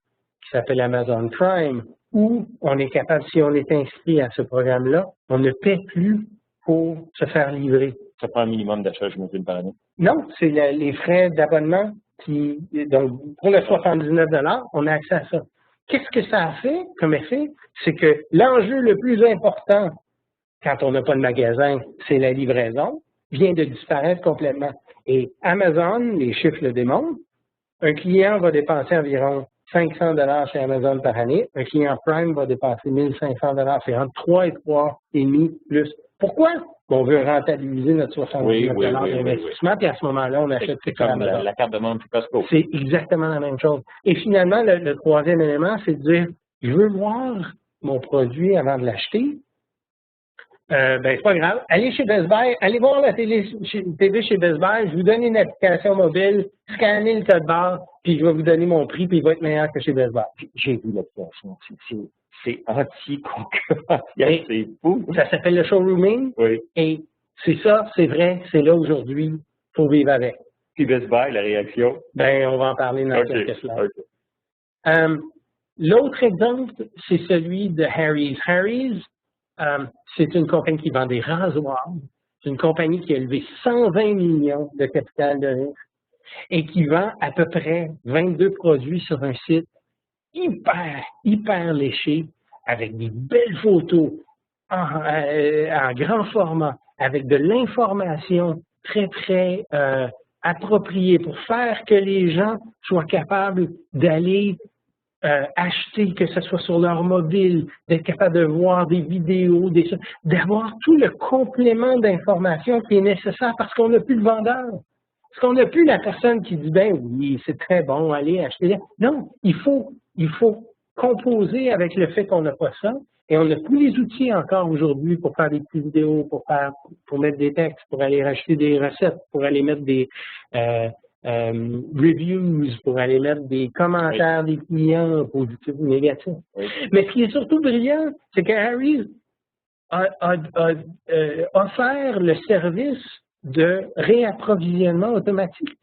qui s'appelle Amazon Prime, où on est capable, si on est inscrit à ce programme-là, on ne paie plus pour se faire livrer. Ça prend un minimum d'achat, je me dis, par année? Non, c'est les frais d'abonnement donc, pour le 79 $, on a accès à ça. Qu'est-ce que ça a fait comme effet? C'est que l'enjeu le plus important quand on n'a pas de magasin, c'est la livraison, vient de disparaître complètement. Et Amazon, les chiffres le démontrent, un client va dépenser environ 500 $ chez Amazon par année. Un client Prime va dépenser 1500 $. C'est entre 3 et 3,5 plus. Pourquoi? On veut rentabiliser notre 79 $ d'investissement, puis à ce moment-là, on achète c'est comme la carte de membre du Costco. C'est exactement la même chose. Et finalement, le troisième élément, c'est de dire, je veux voir mon produit avant de l'acheter. Ben, c'est pas grave. Allez chez Best Buy, allez voir la TV chez Best Buy, je vous donne une application mobile, scannez le code barre, puis je vais vous donner mon prix, puis il va être meilleur que chez Best Buy. J'ai vu l'application. C'est anti-concurrentiel, c'est fou. Ça s'appelle le showrooming. Oui. Et c'est ça, c'est vrai, c'est là aujourd'hui, pour vivre avec. Puis Best Buy, la réaction? Ben, on va en parler dans quelques slides. L'autre exemple, c'est celui de Harry's. Harry's, c'est une compagnie qui vend des rasoirs. C'est une compagnie qui a levé 120 millions de capital de risque et qui vend à peu près 22 produits sur un site hyper léché, avec des belles photos en grand format, avec de l'information très appropriée pour faire que les gens soient capables d'aller acheter, que ce soit sur leur mobile, d'être capable de voir des vidéos, d'avoir tout le complément d'information qui est nécessaire parce qu'on n'a plus le vendeur. Parce qu'on n'a plus la personne qui dit, ben oui, c'est très bon, allez acheter. Non, il faut composer avec le fait qu'on n'a pas ça. Et on n'a plus les outils encore aujourd'hui pour faire des petites vidéos, pour mettre des textes, pour aller racheter des recettes, pour aller mettre des reviews, pour aller mettre des commentaires des clients, positifs ou négatifs. Oui. Mais ce qui est surtout brillant, c'est que Harry's a offert le service de réapprovisionnement automatique.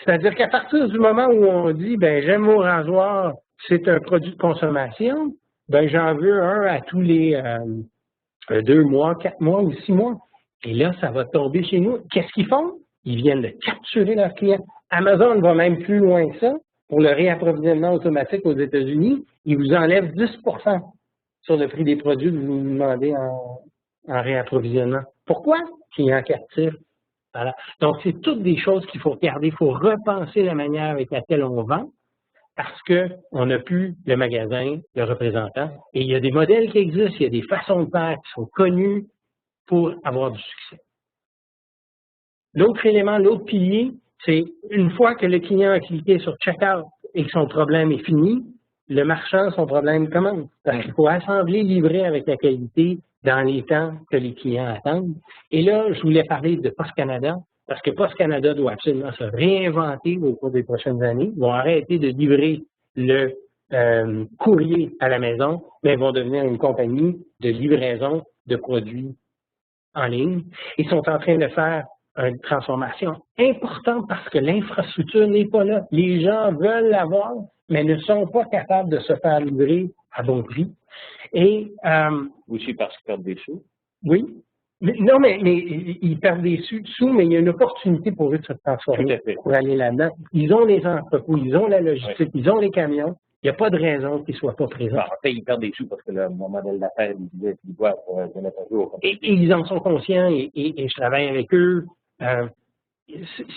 C'est-à-dire qu'à partir du moment où on dit, ben j'aime mon rasoir, c'est un produit de consommation, ben j'en veux un à tous les 2 mois, 4 mois ou 6 mois. Et là, ça va tomber chez nous. Qu'est-ce qu'ils font? Ils viennent de capturer leurs clients. Amazon va même plus loin que ça. Pour le réapprovisionnement automatique aux États-Unis, ils vous enlèvent 10 sur le prix des produits que vous demandez en réapprovisionnement. Pourquoi? Client captif. Voilà. Donc, c'est toutes des choses qu'il faut regarder. Il faut repenser la manière avec laquelle on vend parce qu'on n'a plus le magasin, le représentant. Et il y a des modèles qui existent, il y a des façons de faire qui sont connues pour avoir du succès. L'autre élément, l'autre pilier, c'est une fois que le client a cliqué sur Checkout et que son problème est fini, le marchand, son problème commence. Parce qu'il faut assembler, livrer avec la qualité dans les temps que les clients attendent. Et là, je voulais parler de Post Canada, parce que Post Canada doit absolument se réinventer au cours des prochaines années. Ils vont arrêter de livrer le courrier à la maison, mais ils vont devenir une compagnie de livraison de produits en ligne. Ils sont en train de faire une transformation importante parce que l'infrastructure n'est pas là. Les gens veulent l'avoir, mais ne sont pas capables de se faire livrer à bon prix. Et aussi parce qu'ils perdent des sous. Oui. Non, mais ils perdent des sous, mais il y a une opportunité pour eux de se transformer, pour aller là-dedans. Ils ont les entrepôts, ils ont la logistique, ils ont les camions. Il n'y a pas de raison qu'ils ne soient pas présents. En fait, ils perdent des sous parce que mon modèle d'affaires, ils doivent se mettre à jour. Et ils en sont conscients et je travaille avec eux.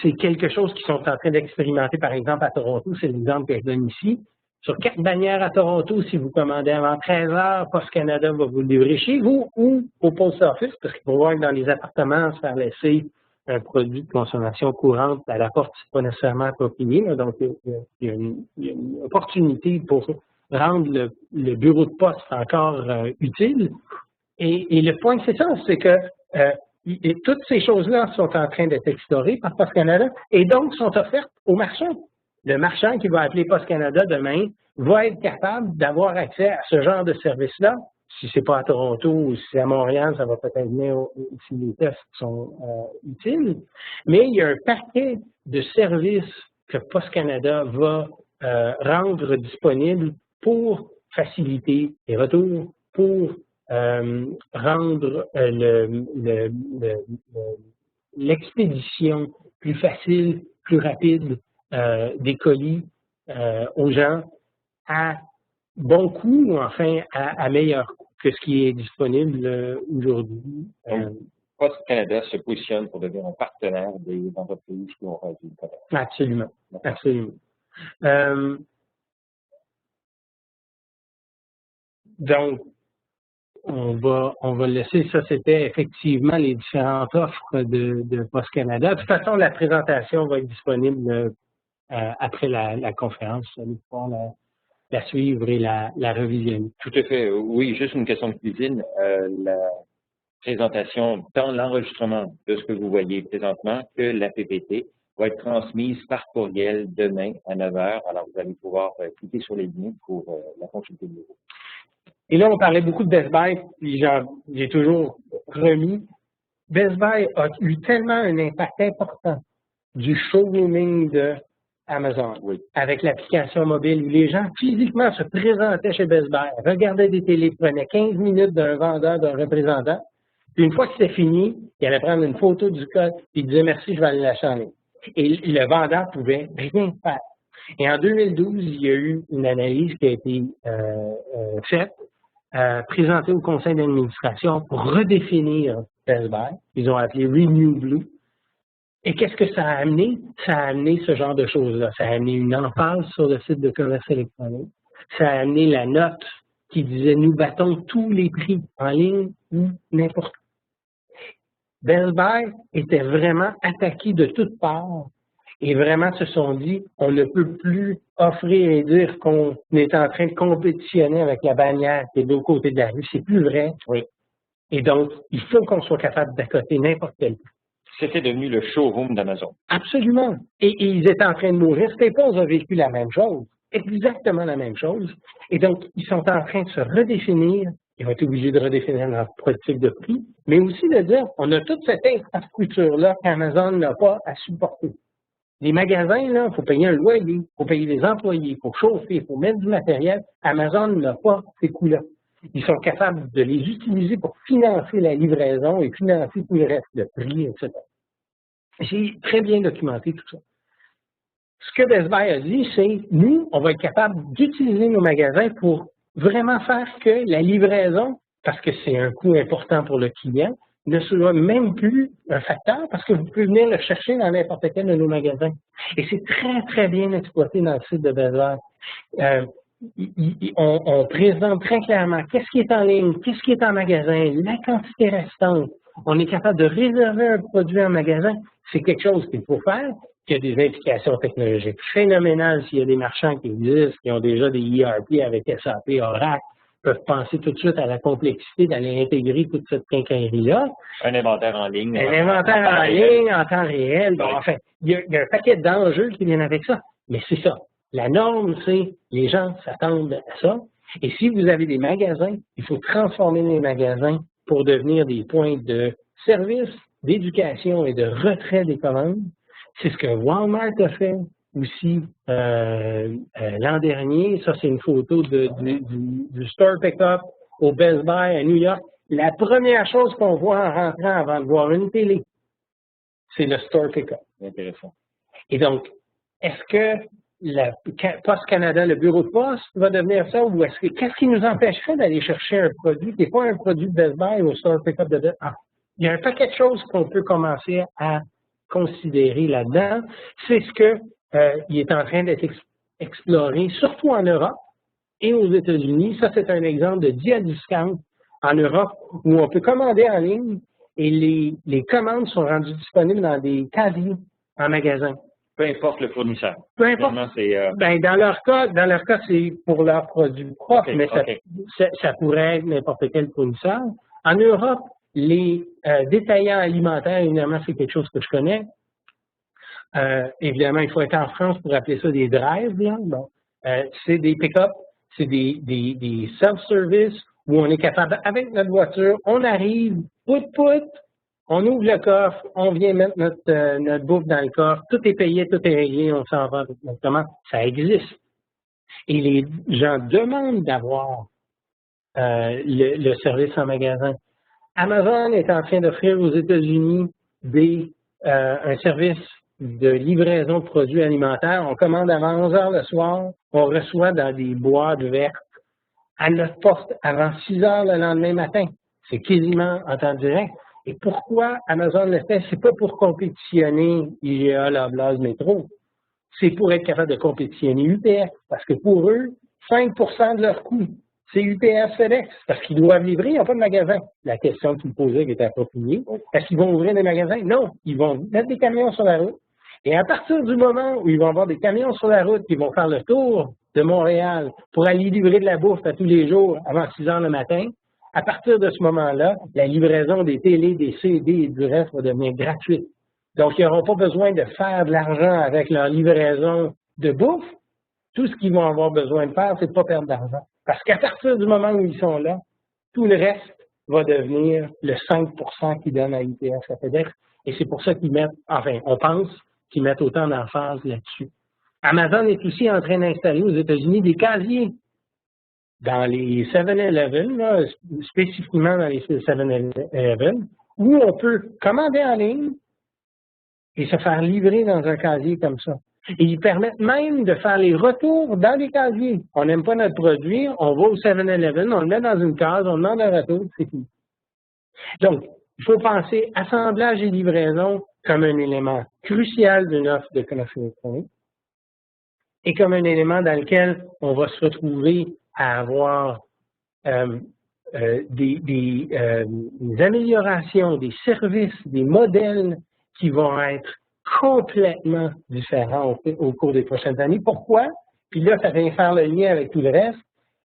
C'est quelque chose qu'ils sont en train d'expérimenter, par exemple, à Toronto. C'est l'exemple que je donne ici. Sur 4 bannières à Toronto, si vous commandez avant 13 heures, Post Canada va vous le livrer chez vous ou au Post Office, parce qu'il faut voir que dans les appartements, se faire laisser un produit de consommation courante à la porte, c'est pas nécessairement approprié. Donc, il y a une opportunité pour rendre le bureau de poste encore utile. Et le point, c'est ça, c'est que toutes ces choses-là sont en train d'être explorées par Post Canada et donc sont offertes aux marchands. Le marchand qui va appeler Post Canada demain va être capable d'avoir accès à ce genre de service-là. Si ce n'est pas à Toronto ou si c'est à Montréal, ça va peut-être venir si les tests sont utiles. Mais il y a un paquet de services que Post Canada va rendre disponibles pour faciliter les retours, pour rendre l'expédition plus facile, plus rapide des colis aux gens à bon coût ou enfin à meilleur coût que ce qui est disponible aujourd'hui. Post Canada se positionne pour devenir un partenaire des entreprises qui ont réduit le commerce. Absolument, absolument. Donc, on va laisser, ça c'était effectivement les différentes offres de Post Canada. De toute façon, la présentation va être disponible après la conférence. Vous allez pouvoir la suivre et la revisionner. Tout à fait. Oui, juste une question de cuisine. La présentation, tant l'enregistrement de ce que vous voyez présentement que la PPT va être transmise par courriel demain à 9 h. Alors, vous allez pouvoir cliquer sur les liens pour la consulter de nouveau. Et là, on parlait beaucoup de Best Buy, puis j'ai toujours remis. Best Buy a eu tellement un impact important du showrooming de Amazon, oui, avec l'application mobile où les gens physiquement se présentaient chez Best Buy, regardaient des télés, prenaient 15 minutes d'un vendeur, d'un représentant, puis une fois que c'était fini, il allait prendre une photo du code, puis il disait merci, je vais aller l'acheter en ligne. Et le vendeur pouvait rien faire. Et en 2012, il y a eu une analyse qui a été faite, présentée au conseil d'administration pour redéfinir Best Buy. Ils ont appelé Renew Blue. Et qu'est-ce que ça a amené? Ça a amené ce genre de choses-là. Ça a amené une emphase sur le site de commerce électronique. Ça a amené la note qui disait « Nous battons tous les prix en ligne ou n'importe où ». Best Buy était vraiment attaqué de toutes parts et vraiment se sont dit « On ne peut plus offrir et dire qu'on est en train de compétitionner avec la bannière qui est de l'autre côté de la rue. C'est plus vrai. » Oui. Et donc, il faut qu'on soit capable d'accoter n'importe quel prix. C'était devenu le showroom d'Amazon. Absolument. Et ils étaient en train de mourir. Staples a vécu la même chose, exactement la même chose. Et donc, ils sont en train de se redéfinir Ils vont être obligés de redéfinir leur politique de prix, mais aussi de dire, on a toute cette infrastructure-là qu'Amazon n'a pas à supporter. Les magasins, là, il faut payer un loyer, il faut payer des employés, il faut chauffer, il faut mettre du matériel. Amazon n'a pas ces coûts-là. Ils sont capables de les utiliser pour financer la livraison et financer tout le reste, le prix, etc. J'ai très bien documenté tout ça. Ce que Best Buy a dit, c'est nous, on va être capable d'utiliser nos magasins pour vraiment faire que la livraison, parce que c'est un coût important pour le client, ne soit même plus un facteur parce que vous pouvez venir le chercher dans n'importe quel de nos magasins. Et c'est très, très bien exploité dans le site de Best Buy. On présente très clairement qu'est-ce qui est en ligne, qu'est-ce qui est en magasin, la quantité restante. On est capable de réserver un produit en magasin. C'est quelque chose qu'il faut faire, qui a des implications technologiques phénoménales s'il y a des marchands qui existent, qui ont déjà des ERP avec SAP, Oracle, peuvent penser tout de suite à la complexité d'aller intégrer toute cette quincaillerie-là. Un inventaire en ligne. Un inventaire en ligne, en temps réel. Bon, enfin, il y a un paquet d'enjeux qui viennent avec ça. Mais c'est ça. La norme, c'est les gens s'attendent à ça. Et si vous avez des magasins, il faut transformer les magasins pour devenir des points de service, d'éducation et de retrait des commandes. C'est ce que Walmart a fait aussi l'an dernier. Ça, c'est une photo du Store Pickup au Best Buy à New York. La première chose qu'on voit en rentrant avant de voir une télé, c'est le Store Pickup. Intéressant. Et donc, est-ce que la Poste Canada, le bureau de poste, va devenir ça, ou est-ce que qu'est-ce qui nous empêcherait d'aller chercher un produit qui n'est pas un produit de Best Buy au Store Pickup de Best Buy? Il y a un paquet de choses qu'on peut commencer à considérer là-dedans. C'est ce que il est en train d'être exploré, surtout en Europe et aux États-Unis. Ça, c'est un exemple de Dia Discount en Europe où on peut commander en ligne et les commandes sont rendues disponibles dans des casiers en magasin. Peu importe le fournisseur. Peu importe. Ben, dans leur cas, c'est pour leurs produits propres, mais ça pourrait être n'importe quel fournisseur. En Europe, les détaillants alimentaires, évidemment, c'est quelque chose que je connais. Évidemment, il faut être en France pour appeler ça des drives. Là. Bon. C'est des pick-up, c'est des self-service où on est capable, avec notre voiture, on arrive, on ouvre le coffre, on vient mettre notre bouffe dans le coffre, tout est payé, tout est réglé, on s'en va avec notre commande. Ça existe. Et les gens demandent d'avoir le service en magasin. Amazon est en train d'offrir aux États-Unis un service de livraison de produits alimentaires. On commande avant 11 heures le soir, on reçoit dans des boîtes vertes à notre porte avant 6 heures le lendemain matin. C'est quasiment en temps direct. Et pourquoi Amazon le fait? C'est pas pour compétitionner IGA, Loblaws, Métro. C'est pour être capable de compétitionner UPS. Parce que pour eux, 5% de leur coût, c'est UPS FedEx. Parce qu'ils doivent livrer, ils n'ont pas de magasin. La question que tu me posais qui était appropriée, est-ce qu'ils vont ouvrir des magasins? Non. Ils vont mettre des camions sur la route. Et à partir du moment où ils vont avoir des camions sur la route qui vont faire le tour de Montréal pour aller livrer de la bouffe à tous les jours avant 6 heures le matin, à partir de ce moment-là, la livraison des télés, des CD et du reste va devenir gratuite. Donc, ils n'auront pas besoin de faire de l'argent avec leur livraison de bouffe. Tout ce qu'ils vont avoir besoin de faire, c'est de ne pas perdre d'argent. Parce qu'à partir du moment où ils sont là, tout le reste va devenir le 5% qu'ils donnent à UPS, à FedEx. Et c'est pour ça qu'ils mettent, enfin, on pense qu'ils mettent autant d'emphase là-dessus. Amazon est aussi en train d'installer aux États-Unis des casiers dans les 7-Eleven, spécifiquement dans les 7-Eleven, où on peut commander en ligne et se faire livrer dans un casier comme ça. Et ils permettent même de faire les retours dans les casiers. On n'aime pas notre produit, on va au 7-Eleven, on le met dans une case, on demande un retour, c'est tout. Donc, il faut penser assemblage et livraison comme un élément crucial d'une offre de commerce électronique et comme un élément dans lequel on va se retrouver à avoir des améliorations, des services, des modèles qui vont être complètement différents au cours des prochaines années. Pourquoi? Puis là, ça vient faire le lien avec tout le reste.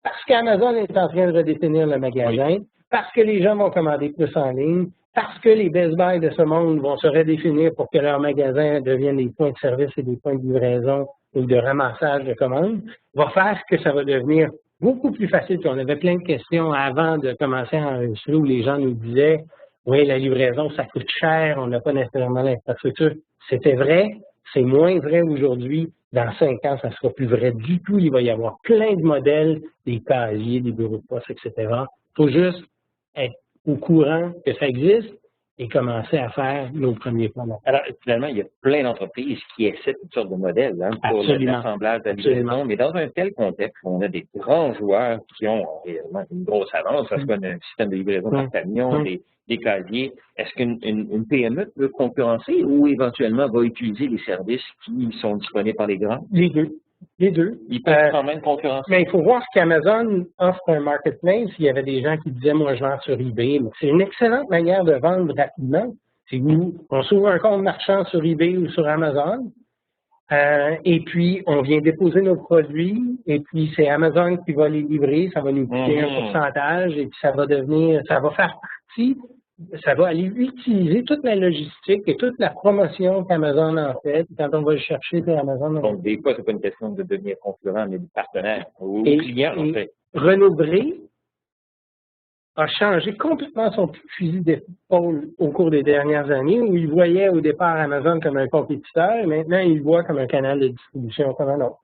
Parce qu'Amazon est en train de redéfinir le magasin, parce que les gens vont commander plus en ligne, parce que les Best Buy de ce monde vont se redéfinir pour que leurs magasins deviennent des points de service et des points de livraison ou de ramassage de commandes, va faire que ça va devenir beaucoup plus facile. Puis on avait plein de questions avant de commencer à enregistrer où les gens nous disaient « Oui, la livraison, ça coûte cher, on n'a pas nécessairement l'infrastructure. » C'était vrai, c'est moins vrai aujourd'hui. Dans 5 ans, ça ne sera plus vrai du tout. Il va y avoir plein de modèles, des casiers, des bureaux de poste, etc. Il faut juste être au courant que ça existe et commencer à faire nos premiers plans. Alors, finalement, il y a plein d'entreprises qui essaient toutes sortes de modèles pour l'assemblage de la livraison, mais dans un tel contexte, on a des grands joueurs qui ont réellement une grosse avance, parce qu'on a un système de livraison par camion, des casiers. Est-ce qu'une PME peut concurrencer ou éventuellement va utiliser les services qui sont disponibles par les grands? Les deux. Les deux. Ils peuvent quand même concurrencer. Mais il faut voir qu'Amazon offre un marketplace. Il y avait des gens qui disaient, moi, je vends sur eBay. C'est une excellente manière de vendre rapidement. C'est où on s'ouvre un compte marchand sur eBay ou sur Amazon. Et puis, on vient déposer nos produits. Et puis, c'est Amazon qui va les livrer. Ça va nous coûter un pourcentage. Et puis, ça va faire partie. Ça va aller utiliser toute la logistique et toute la promotion qu'Amazon en fait. Quand on va le chercher, c'est Amazon. Donc, des fois, c'est pas une question de devenir concurrent, mais de partenaire ou client, en fait. Renaud Bré a changé complètement son fusil d'épaule au cours des dernières années, où il voyait au départ Amazon comme un compétiteur, et maintenant, il le voit comme un canal de distribution comme un autre.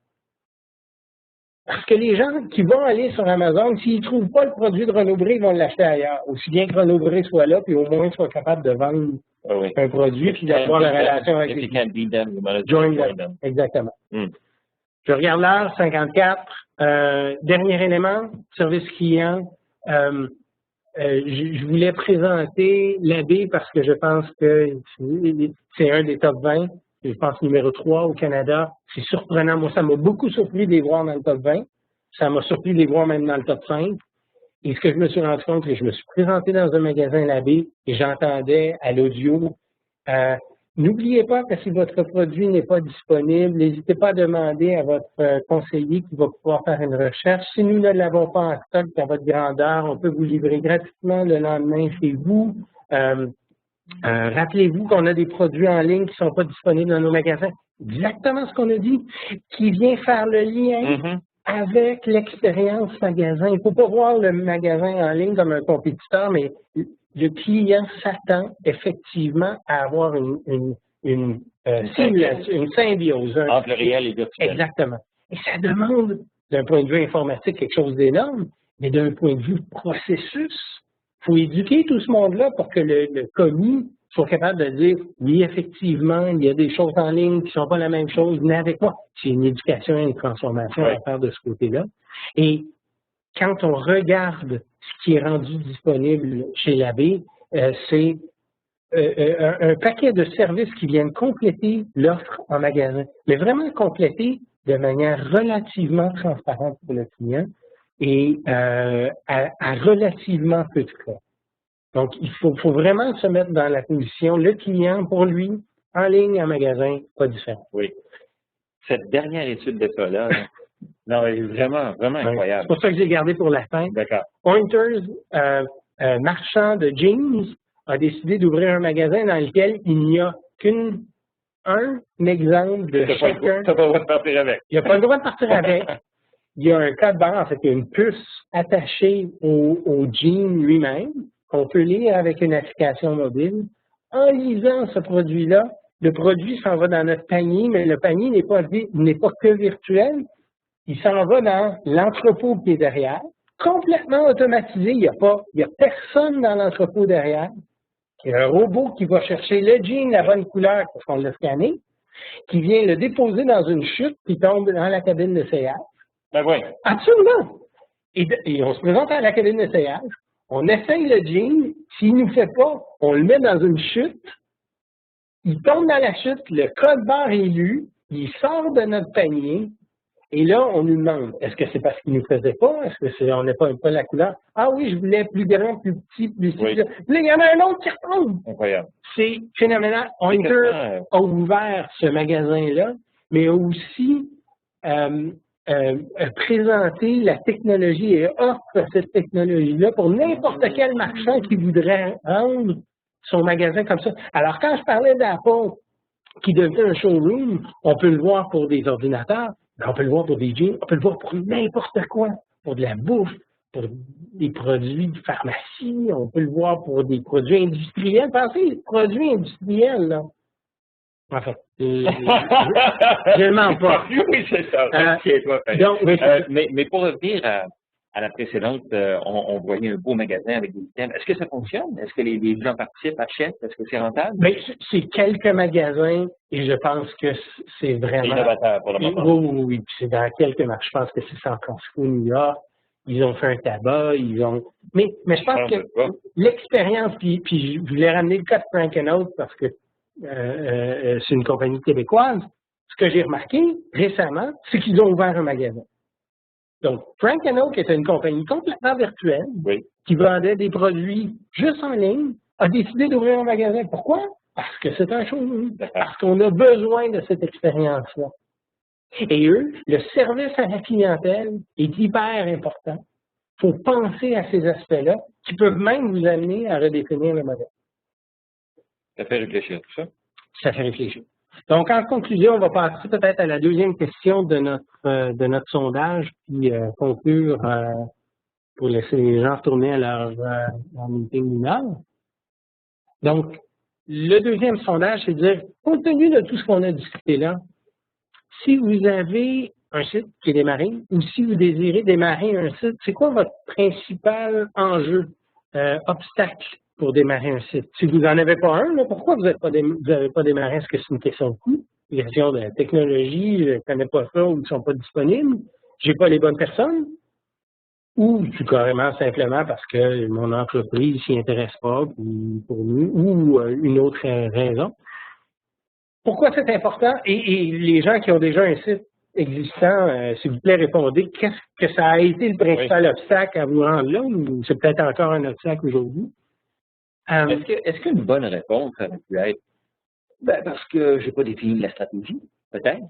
Parce que les gens qui vont aller sur Amazon, s'ils ne trouvent pas le produit de Renaud Bré, ils vont l'acheter ailleurs. Aussi bien que Renaud Bré soit là, puis au moins soit capable de vendre un produit, puis d'avoir la relation avec les clients. Exactement. Je regarde l'heure, 54. Dernier élément, service client. Je voulais présenter l'AB parce que je pense que c'est un des top 20. Je pense numéro 3 au Canada. C'est surprenant. Moi, ça m'a beaucoup surpris de les voir dans le top 20. Ça m'a surpris de les voir même dans le top 5. Et ce que je me suis rendu compte, c'est que je me suis présenté dans un magasin l'AB et j'entendais à l'audio, n'oubliez pas que si votre produit n'est pas disponible, n'hésitez pas à demander à votre conseiller qui va pouvoir faire une recherche. Si nous ne l'avons pas en stock à votre grandeur, on peut vous livrer gratuitement le lendemain chez vous. Rappelez-vous qu'on a des produits en ligne qui ne sont pas disponibles dans nos magasins. Exactement ce qu'on a dit, qui vient faire le lien avec l'expérience magasin. Il ne faut pas voir le magasin en ligne comme un compétiteur, mais le client s'attend effectivement à avoir une symbiose. Entre le réel et le virtuel. Exactement. Et ça demande, d'un point de vue informatique, quelque chose d'énorme, mais d'un point de vue processus, il faut éduquer tout ce monde-là pour que le commis soit capable de dire oui, effectivement, il y a des choses en ligne qui ne sont pas la même chose, venez avec moi. C'est une éducation et une transformation à faire de ce côté-là. Et quand on regarde ce qui est rendu disponible chez l'AB, c'est un paquet de services qui viennent compléter l'offre en magasin, mais vraiment compléter de manière relativement transparente pour le client et à relativement peu de frais. Donc, il faut vraiment se mettre dans la position, le client, pour lui, en ligne, en magasin, pas différent. Oui. Cette dernière étude de cas-là, non, elle est vraiment, vraiment incroyable. C'est pour ça que j'ai gardé pour la fin. D'accord. Pointers, marchand de jeans, a décidé d'ouvrir un magasin dans lequel il n'y a qu'un exemple de chacun. Tu n'as pas le droit de partir avec. Il n'y a pas le droit de partir avec. Il y a un code barre, en fait, il y a une puce attachée au jean lui-même, qu'on peut lire avec une application mobile. En lisant ce produit-là, le produit s'en va dans notre panier, mais le panier n'est pas que virtuel. Il s'en va dans l'entrepôt qui est derrière, complètement automatisé. Il y a personne dans l'entrepôt derrière. Il y a un robot qui va chercher le jean, la bonne couleur, parce qu'on l'a scanné, qui vient le déposer dans une chute, qui tombe dans la cabine d'essayage. Ben oui. Absolument. Et on se présente à la cabine d'essayage, on essaye le jean, s'il ne nous fait pas, on le met dans une chute, il tombe dans la chute, le code barre est lu, il sort de notre panier, et là, on nous demande, est-ce que c'est parce qu'il ne nous faisait pas? Est-ce que on n'est pas la couleur? Ah oui, je voulais plus grand, plus petit, plus petit. Oui. Là, il y en a un autre qui retombe. Incroyable. C'est phénoménal. Pointer a ouvert ce magasin-là, mais a aussi présenter la technologie et offre cette technologie-là pour n'importe quel marchand qui voudrait rendre son magasin comme ça. Alors, quand je parlais d'Apple qui devenait un showroom, on peut le voir pour des ordinateurs, mais on peut le voir pour des jeans, on peut le voir pour n'importe quoi. pour de la bouffe, pour des produits de pharmacie, on peut le voir pour des produits industriels. Pensez, produits industriels, là. En fait, je ne mens pas. Oui, c'est ça. Mais pour revenir à la précédente, on voyait un beau magasin avec des items. Est-ce que ça fonctionne? Est-ce que les gens participent, achètent? Est-ce que c'est rentable? Bien, c'est quelques magasins et je pense que c'est vraiment... innovateur pour le moment. Oui. Puis c'est dans quelques marques. Je pense que c'est San Francisco, New York. Ils ont fait un tabac, ils ont... Mais je pense que l'expérience, puis je voulais ramener le cas de Frank & Oak parce que c'est une compagnie québécoise. Ce que j'ai remarqué récemment, c'est qu'ils ont ouvert un magasin. Donc, Frank & Oak était une compagnie complètement virtuelle qui vendait des produits juste en ligne, a décidé d'ouvrir un magasin. Pourquoi? Parce que c'est un showroom. Parce qu'on a besoin de cette expérience-là. Et eux, le service à la clientèle est hyper important. Il faut penser à ces aspects-là qui peuvent même vous amener à redéfinir le modèle. Ça fait réfléchir, tout ça? Ça fait réfléchir. Donc, en conclusion, on va passer peut-être à la deuxième question de notre sondage, puis conclure pour laisser les gens retourner à leur meeting d'une heure. Donc, le deuxième sondage, c'est de dire, compte tenu de tout ce qu'on a discuté là, si vous avez un site qui est démarré ou si vous désirez démarrer un site, c'est quoi votre principal enjeu, obstacle pour démarrer un site? Si vous n'en avez pas un, là, pourquoi vous n'avez pas démarré? Est-ce que c'est une question de coût, une question de technologie, je ne connais pas ça ou ils ne sont pas disponibles, je n'ai pas les bonnes personnes? Ou c'est carrément simplement parce que mon entreprise ne s'y intéresse pas pour nous, ou une autre raison. Pourquoi c'est important? Et les gens qui ont déjà un site existant, s'il vous plaît, répondez, qu'est-ce que ça a été le principal obstacle à vous rendre là, ou c'est peut-être encore un obstacle aujourd'hui? Est-ce qu'une bonne réponse aurait pu être parce que je n'ai pas défini la stratégie, peut-être?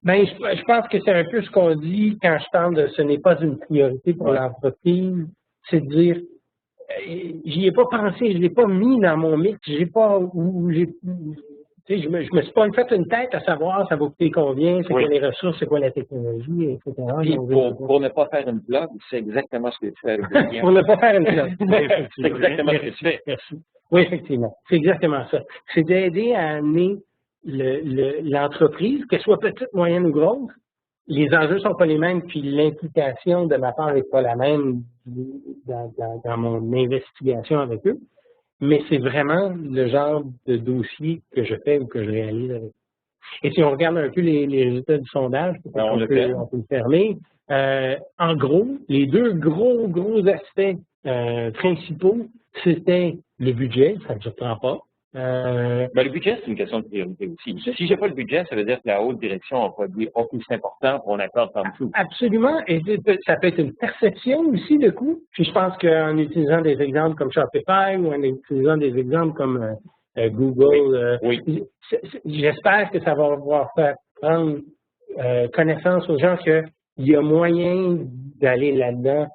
Bien, je pense que c'est un peu ce qu'on dit quand je parle de ce n'est pas une priorité pour l'entreprise, c'est de dire j'y ai pas pensé, je l'ai pas mis dans mon mix, j'ai pas je me suis pas fait une tête à savoir ça va coûter combien, c'est quoi les ressources, c'est quoi la technologie, etc. Puis pour ne pas faire une blog, c'est exactement ce que tu fais. Pour ne pas faire une blog. C'est exactement ce que tu fais. Merci. Oui, effectivement. C'est exactement ça. C'est d'aider à amener l'entreprise, qu'elle soit petite, moyenne ou grosse. Les enjeux sont pas les mêmes, puis l'implication de ma part n'est pas la même dans mon investigation avec eux. Mais c'est vraiment le genre de dossier que je fais ou que je réalise avec eux. Et si on regarde un peu les résultats du sondage, on peut le fermer. En gros, les deux gros aspects principaux, c'était le budget, ça ne me surprend pas. Le budget, c'est une question de priorité aussi. Si j'ai pas le budget, ça veut dire que la haute direction n'a pas dit « OK, c'est important, on accorde en dessous ». Absolument. Et ça peut être une perception aussi de coût. Puis je pense qu'en utilisant des exemples comme Shopify ou en utilisant des exemples comme Google, j'espère que ça va pouvoir faire prendre connaissance aux gens qu'il y a moyen d'aller là-dedans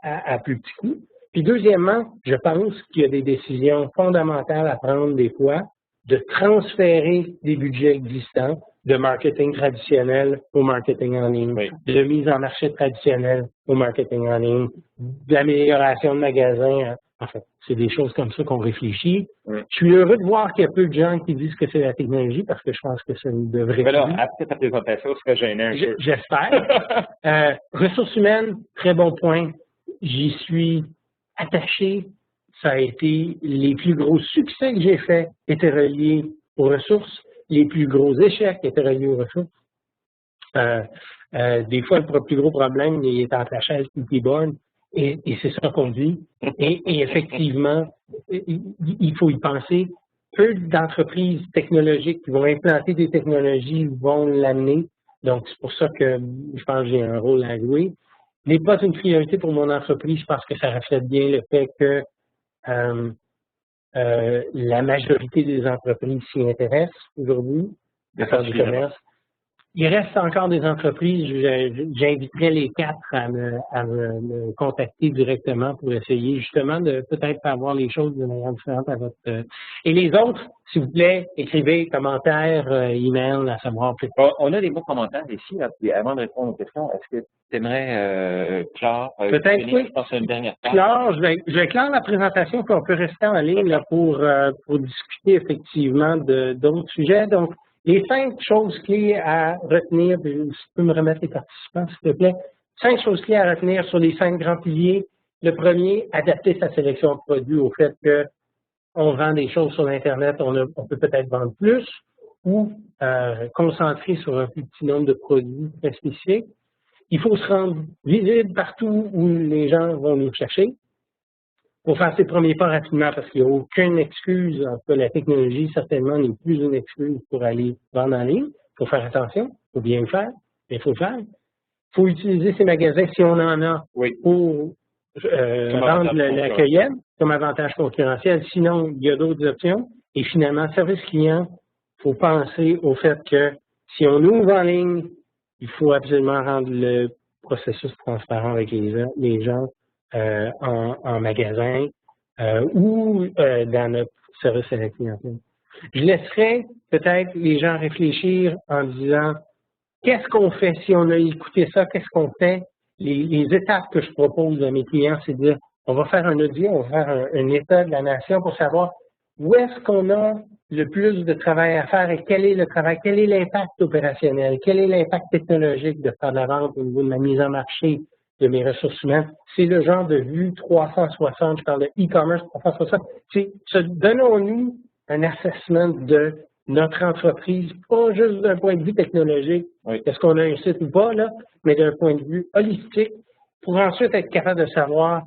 à plus petit coût. Puis deuxièmement, je pense qu'il y a des décisions fondamentales à prendre des fois, de transférer des budgets existants de marketing traditionnel au marketing en ligne, de mise en marché traditionnel au marketing en ligne, de l'amélioration de magasins. En fait, c'est des choses comme ça qu'on réfléchit. Je suis heureux de voir qu'il y a peu de gens qui disent que c'est la technologie parce que je pense que ça ne devrait pas. Alors, après ta présentation, ce serait gênant un peu. J'espère. Ressources humaines, très bon point. J'y suis attaché. Ça a été les plus gros succès que j'ai faits étaient reliés aux ressources. Les plus gros échecs étaient reliés aux ressources. Des fois, le plus gros problème, il est entre la chaise et le keyboard. Et c'est ça qu'on dit. Et effectivement, il faut y penser. Peu d'entreprises technologiques qui vont implanter des technologies vont l'amener. Donc, c'est pour ça que je pense que j'ai un rôle à jouer. N'est pas une priorité pour mon entreprise parce que ça reflète bien le fait que la majorité des entreprises s'y intéressent aujourd'hui, à faire du commerce. il reste encore des entreprises, j'inviterais les 4 à me contacter directement pour essayer justement de peut-être faire voir les choses de manière différente à votre... Et les autres, s'il vous plaît, écrivez, commentaires, email, à savoir plus. On a des bons commentaires ici, là, puis avant de répondre aux questions, est-ce que tu aimerais clore? Peut-être, oui. Je pense à une dernière page. Clore, je vais clore la présentation, puis on peut rester en ligne là, pour discuter effectivement d'autres sujets. Donc, les 5 choses clés à retenir, puis si tu peux me remettre les participants, s'il te plaît. 5 choses clés à retenir sur les 5 grands piliers. Le premier, adapter sa sélection de produits au fait qu'on vend des choses sur Internet, on peut peut-être vendre plus, ou concentrer sur un plus petit nombre de produits très spécifiques. Il faut se rendre visible partout où les gens vont nous chercher. Il faut faire ses premiers pas rapidement parce qu'il n'y a aucune excuse. En tout cas, la technologie, certainement, n'est plus une excuse pour aller vendre en ligne. Il faut faire attention, il faut bien le faire, mais il faut le faire. Il faut utiliser ces magasins si on en a pour rendre la cueillette comme avantage concurrentiel. Sinon, il y a d'autres options. Et finalement, service client, il faut penser au fait que si on ouvre en ligne, il faut absolument rendre le processus transparent avec les gens en magasin ou dans notre service à la clientèle. Je laisserai peut-être les gens réfléchir en disant qu'est-ce qu'on fait si on a écouté ça, qu'est-ce qu'on fait? Les étapes que je propose à mes clients, c'est de dire on va faire un audit, on va faire un état de la nation pour savoir où est-ce qu'on a le plus de travail à faire et quel est le travail, quel est l'impact opérationnel, quel est l'impact technologique de faire de la vente au niveau de ma mise en marché de mes ressources humaines. C'est le genre de vue 360, je parle de e-commerce 360. Donnons-nous un assessment de notre entreprise, pas juste d'un point de vue technologique, est-ce qu'on a un site ou pas, là, mais d'un point de vue holistique, pour ensuite être capable de savoir,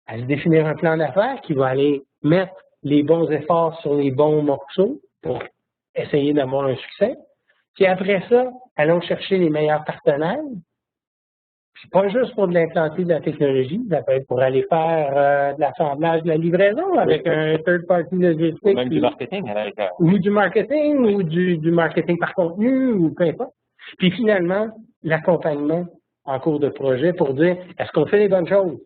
à se définir un plan d'affaires qui va aller mettre les bons efforts sur les bons morceaux pour essayer d'avoir un succès. Puis après ça, allons chercher les meilleurs partenaires. Puis pas juste pour de l'implanter de la technologie, ça peut être pour aller faire de l'assemblage, de la livraison avec un third party logistique. Ou même du marketing à la ou du marketing, ou du marketing par contenu, ou peu importe. Puis finalement, l'accompagnement en cours de projet pour dire, est-ce qu'on fait les bonnes choses?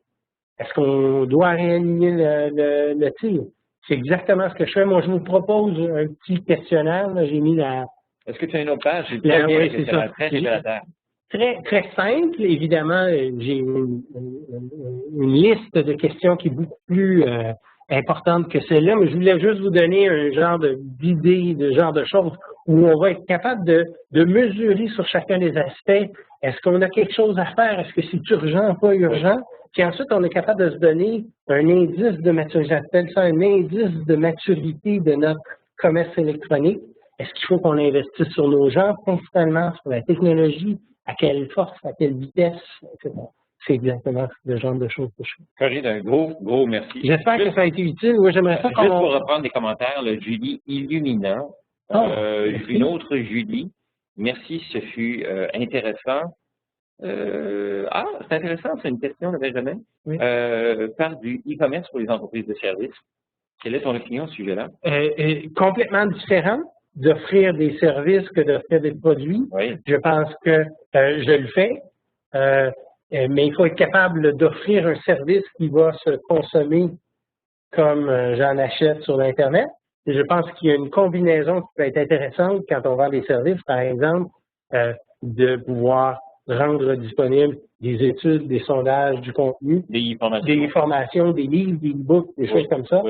Est-ce qu'on doit réaligner le tir? C'est exactement ce que je fais. Moi, je vous propose un petit questionnaire. J'ai mis la... Est-ce que tu as une autre page? Oui, c'est ça. Très révélateur. Très, très simple. Évidemment, j'ai une liste de questions qui est beaucoup plus importante que celle-là, mais je voulais juste vous donner un genre d'idée, de genre de choses où on va être capable de mesurer sur chacun des aspects. Est-ce qu'on a quelque chose à faire? Est-ce que c'est urgent, pas urgent? Puis ensuite, on est capable de se donner un indice de maturité, j'appelle ça un indice de maturité de notre commerce électronique. Est-ce qu'il faut qu'on investisse sur nos gens, principalement sur la technologie, à quelle force, à quelle vitesse, etc. C'est exactement le genre de choses que je fais. Corrige, un gros merci. J'espère que ça a été utile. Oui, j'aimerais ça juste pour reprendre les commentaires, le Julie illuminant. Une autre Julie. Merci, ce fut intéressant. C'est intéressant, c'est une question de Benjamin. Oui. Parle du e-commerce pour les entreprises de services. Quelle est ton opinion au sujet-là? Complètement différent d'offrir des services que d'offrir des produits. Oui. Je pense que je le fais, mais il faut être capable d'offrir un service qui va se consommer comme j'en achète sur l'Internet. Et je pense qu'il y a une combinaison qui peut être intéressante quand on vend des services, par exemple, de pouvoir rendre disponible des études, des sondages, du contenu, des formations, des livres, des e-books, des choses comme ça,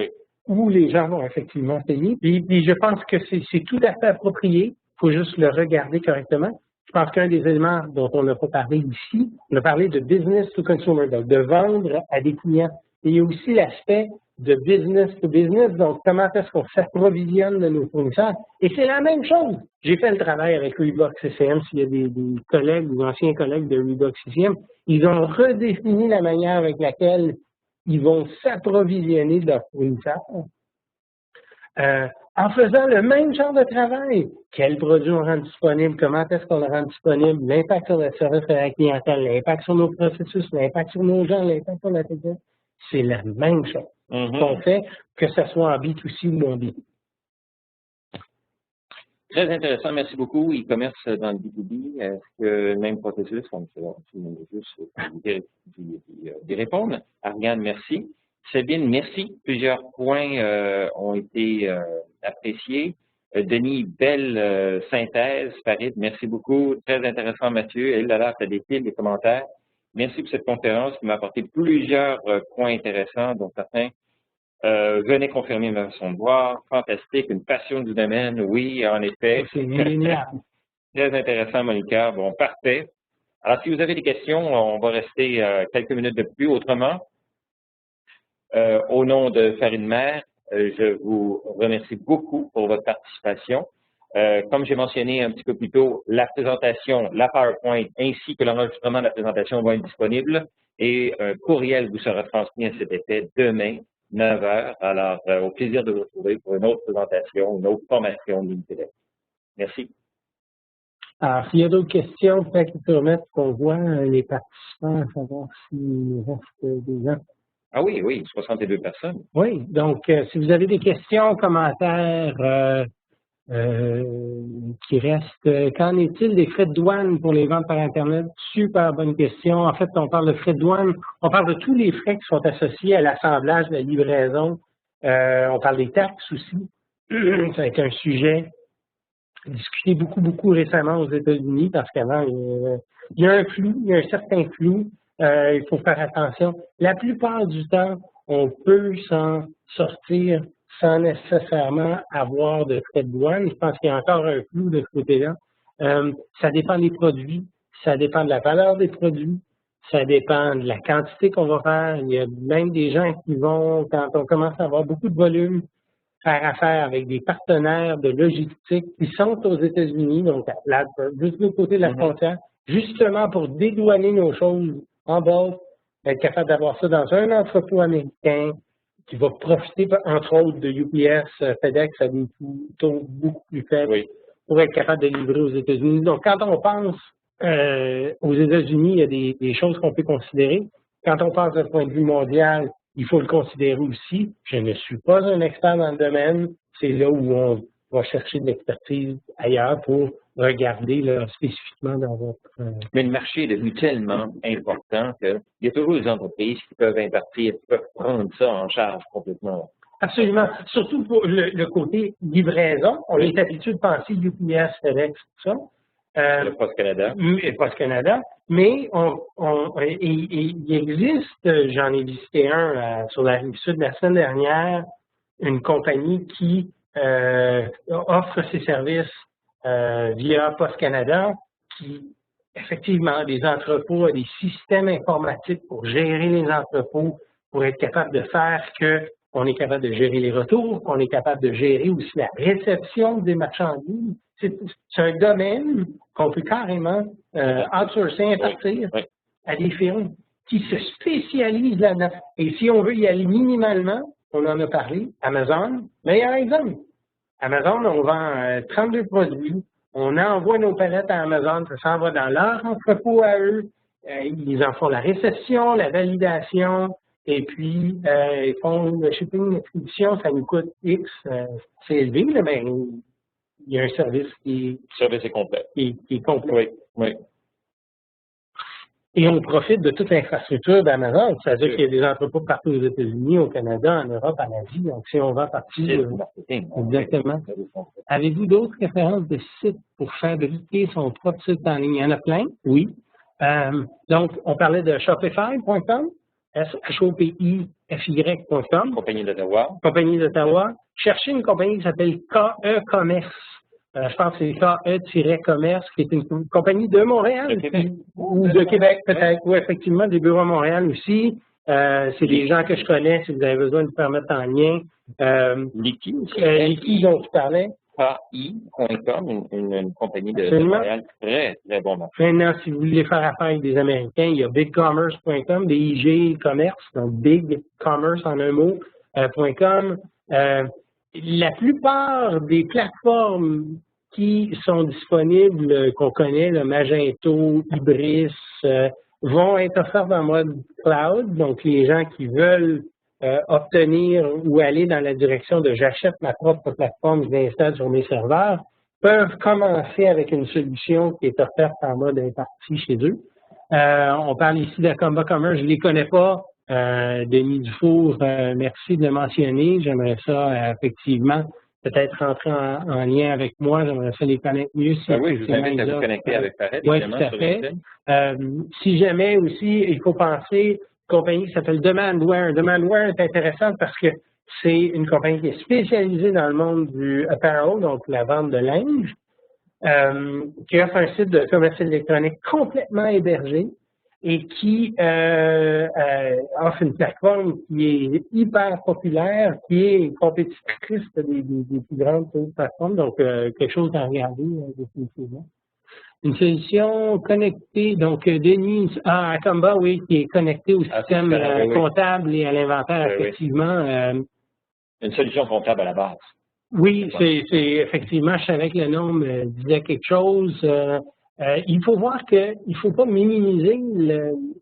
où les gens vont effectivement payer. Puis je pense que c'est tout à fait approprié. Il faut juste le regarder correctement. Je pense qu'un des éléments dont on n'a pas parlé ici, on a parlé de business to consumer, donc de vendre à des clients. Et il y a aussi l'aspect de business to business, donc comment est-ce qu'on s'approvisionne de nos fournisseurs. Et c'est la même chose. J'ai fait le travail avec Reebok CCM, s'il y a des collègues ou anciens collègues de Reebok CCM, ils ont redéfini la manière avec laquelle ils vont s'approvisionner de leurs fournisseurs. En faisant le même genre de travail. Quels produits on rend disponible, comment est-ce qu'on le rend disponible, l'impact sur le service à la clientèle, l'impact sur nos processus, l'impact sur nos gens, l'impact sur la technologie. C'est la même chose qu'on fait, que ce soit en B2C ou en B2B. Très intéressant, merci beaucoup. E-commerce dans le B2B, est-ce que le même processus, on peut juste d'y répondre. Ariane, merci. Sabine, merci. Plusieurs points ont été appréciés. Denis, belle synthèse. Farid, merci beaucoup. Très intéressant, Mathieu. Et là, tu as des fils, des commentaires. Merci pour cette conférence qui m'a apporté plusieurs points intéressants, dont certains venez confirmer ma façon de voir. Fantastique, une passion du domaine, oui, en effet. C'est génial. Très intéressant, Monica. Bon, parfait. Alors, si vous avez des questions, on va rester quelques minutes de plus. Autrement, au nom de Farid Maire, je vous remercie beaucoup pour votre participation. Comme j'ai mentionné un petit peu plus tôt, la présentation, la PowerPoint, ainsi que l'enregistrement de la présentation vont être disponibles et un courriel vous sera transmis à cet effet demain, 9 h. Alors, au plaisir de vous retrouver pour une autre présentation, une autre formation de l'unité. Merci. Alors, s'il y a d'autres questions, peut-être qu'il faut remettre qu'on voit les participants, à savoir s'il reste des gens. Ah oui, oui, 62 personnes. Oui, donc, si vous avez des questions, commentaires qui restent, qu'en est-il des frais de douane pour les ventes par Internet? Super bonne question. En fait, on parle de frais de douane, on parle de tous les frais qui sont associés à l'assemblage, la livraison. On parle des taxes aussi. Ça a été un sujet discuté beaucoup récemment aux États-Unis parce qu'avant, il y a un flou, il y a un certain flou. Il faut faire attention. La plupart du temps, on peut s'en sortir sans nécessairement avoir de frais de douane. Je pense qu'il y a encore un flou de ce côté-là. Ça dépend des produits, ça dépend de la valeur des produits, ça dépend de la quantité qu'on va faire. Il y a même des gens qui vont, quand on commence à avoir beaucoup de volume, faire affaire avec des partenaires de logistique qui sont aux États-Unis, donc juste de l'autre côté de la frontière, justement pour dédouaner nos choses en bas, être capable d'avoir ça dans un entrepôt américain qui va profiter, entre autres, de UPS, FedEx à des taux beaucoup plus faibles pour être capable de livrer aux États-Unis. Donc, quand on pense aux États-Unis, il y a des choses qu'on peut considérer. Quand on pense d'un point de vue mondial, il faut le considérer aussi. Je ne suis pas un expert dans le domaine. C'est là où on va chercher de l'expertise ailleurs pour regarder là, spécifiquement dans votre... Mais le marché est devenu tellement important qu'il y a toujours des entreprises qui peuvent impartir, qui peuvent prendre ça en charge complètement. Absolument. Surtout pour le côté livraison. On est habitué de penser UPS, FedEx, tout ça. Le Poste Canada. Le Poste Canada. Mais il existe, j'en ai visité un sur la rive sud la semaine dernière, une compagnie qui offre ses services via Poste Canada, qui effectivement a des entrepôts, a des systèmes informatiques pour gérer les entrepôts, pour être capable de faire qu'on est capable de gérer les retours, qu'on est capable de gérer aussi la réception des marchandises. C'est un domaine qu'on peut carrément outsourcer, impartir à des firmes qui se spécialisent là-dedans. Et si on veut y aller minimalement, on en a parlé, Amazon, meilleur exemple. Amazon, on vend 32 produits, on envoie nos palettes à Amazon, ça s'en va dans leur entrepôt à eux, ils en font la réception, la validation, et puis ils font le shipping, l'expédition, ça nous coûte X, c'est élevé, mais il y a un service qui est complet. Qui est complet. Oui. Et on profite de toute l'infrastructure d'Amazon. C'est-à-dire qu'il y a des entrepôts partout aux États-Unis, au Canada, en Europe, en Asie. Donc, si on va partir... Exactement. Avez-vous d'autres références de sites pour fabriquer son propre site en ligne? Il y en a plein, oui. Donc, on parlait de Shopify.com, SHOPIFY.com. Compagnie d'Ottawa. Compagnie d'Ottawa. Cherchez une compagnie qui s'appelle KE Commerce. Je pense que c'est KE-Commerce, qui est une compagnie de Montréal. Ou de Québec, peut-être. Oui, effectivement, des bureaux à Montréal aussi. C'est des gens que je connais, si vous avez besoin de faire mettre en lien. Liki aussi. Liki, dont tu parlais. AI.com, une compagnie de Montréal, très bon marché. Maintenant, si vous voulez faire affaire avec des Américains, il y a BigCommerce.com, BIG Commerce, donc Big Commerce en un mot, .com. La plupart des plateformes qui sont disponibles, qu'on connaît, le Magento, Ibris, vont être offertes en mode cloud. Donc, les gens qui veulent obtenir ou aller dans la direction de j'achète ma propre plateforme, je l'installe sur mes serveurs, peuvent commencer avec une solution qui est offerte en mode imparti chez eux. On parle ici d'Acomba Commerce, je ne les connais pas. Denis Dufour, merci de le mentionner. J'aimerais ça, effectivement, peut-être rentrer en lien avec moi. J'aimerais ça les connaître mieux. Si oui, je vous invite à vous connecter avec Farid, oui, évidemment, tout à sur fait. LinkedIn. Si jamais aussi, il faut penser, une compagnie qui s'appelle Demandware. Demandware est intéressante parce que c'est une compagnie qui est spécialisée dans le monde du apparel, donc la vente de linge, qui offre un site de commerce électronique complètement hébergé et qui offre une plateforme qui est hyper populaire, qui est compétitrice des plus grandes plateformes, donc quelque chose à regarder définitivement. Une solution connectée, donc Denis, Acomba, oui, qui est connecté au système comptable et à l'inventaire, effectivement. Une solution comptable à la base. Oui, c'est effectivement, je savais que le nom me disait quelque chose. Il faut voir qu'il ne faut pas minimiser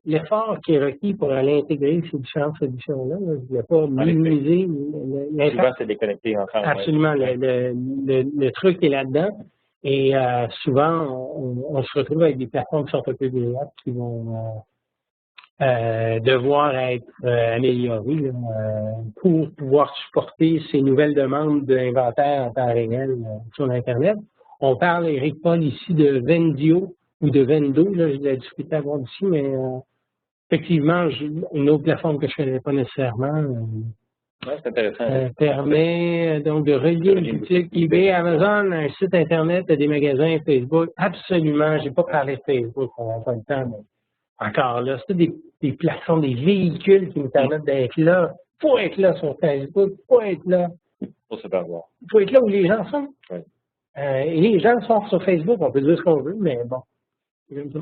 l'effort qui est requis pour aller intégrer ces différentes solutions-là. Je ne voulais pas minimiser l'effort. Souvent, c'est déconnecté ensemble. Absolument, le truc est là-dedans. Et souvent, on se retrouve avec des plateformes qui sont un peu délicates qui vont devoir être améliorées là, pour pouvoir supporter ces nouvelles demandes d'inventaire en temps réel sur l'Internet. On parle, Éric Paul, ici de Vendio ou de Vendo, là, je l'ai discuté avant ici, mais effectivement, une autre plateforme que je ne connais pas nécessairement. C'est intéressant. Permet donc de relier une boutique eBay, Amazon, un site Internet, des magasins, Facebook. Absolument, j'ai pas parlé de Facebook pendant pas le temps, mais encore là, c'est des plateformes, des véhicules qui nous permettent d'être là. Il faut être là sur Facebook, il faut être là. Pour se faire voir. Il faut être là où les gens sont. Oui. Et les gens sont sur Facebook, on peut dire ce qu'on veut, mais bon, c'est comme ça.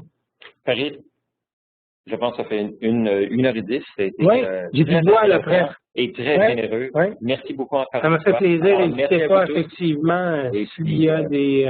Farid, je pense que ça fait 1h10. Oui, j'ai pu voir le prêt. Et très généreux. Oui. Merci beaucoup encore. Ça m'a fait plaisir. N'hésitez pas, effectivement, s'il y a des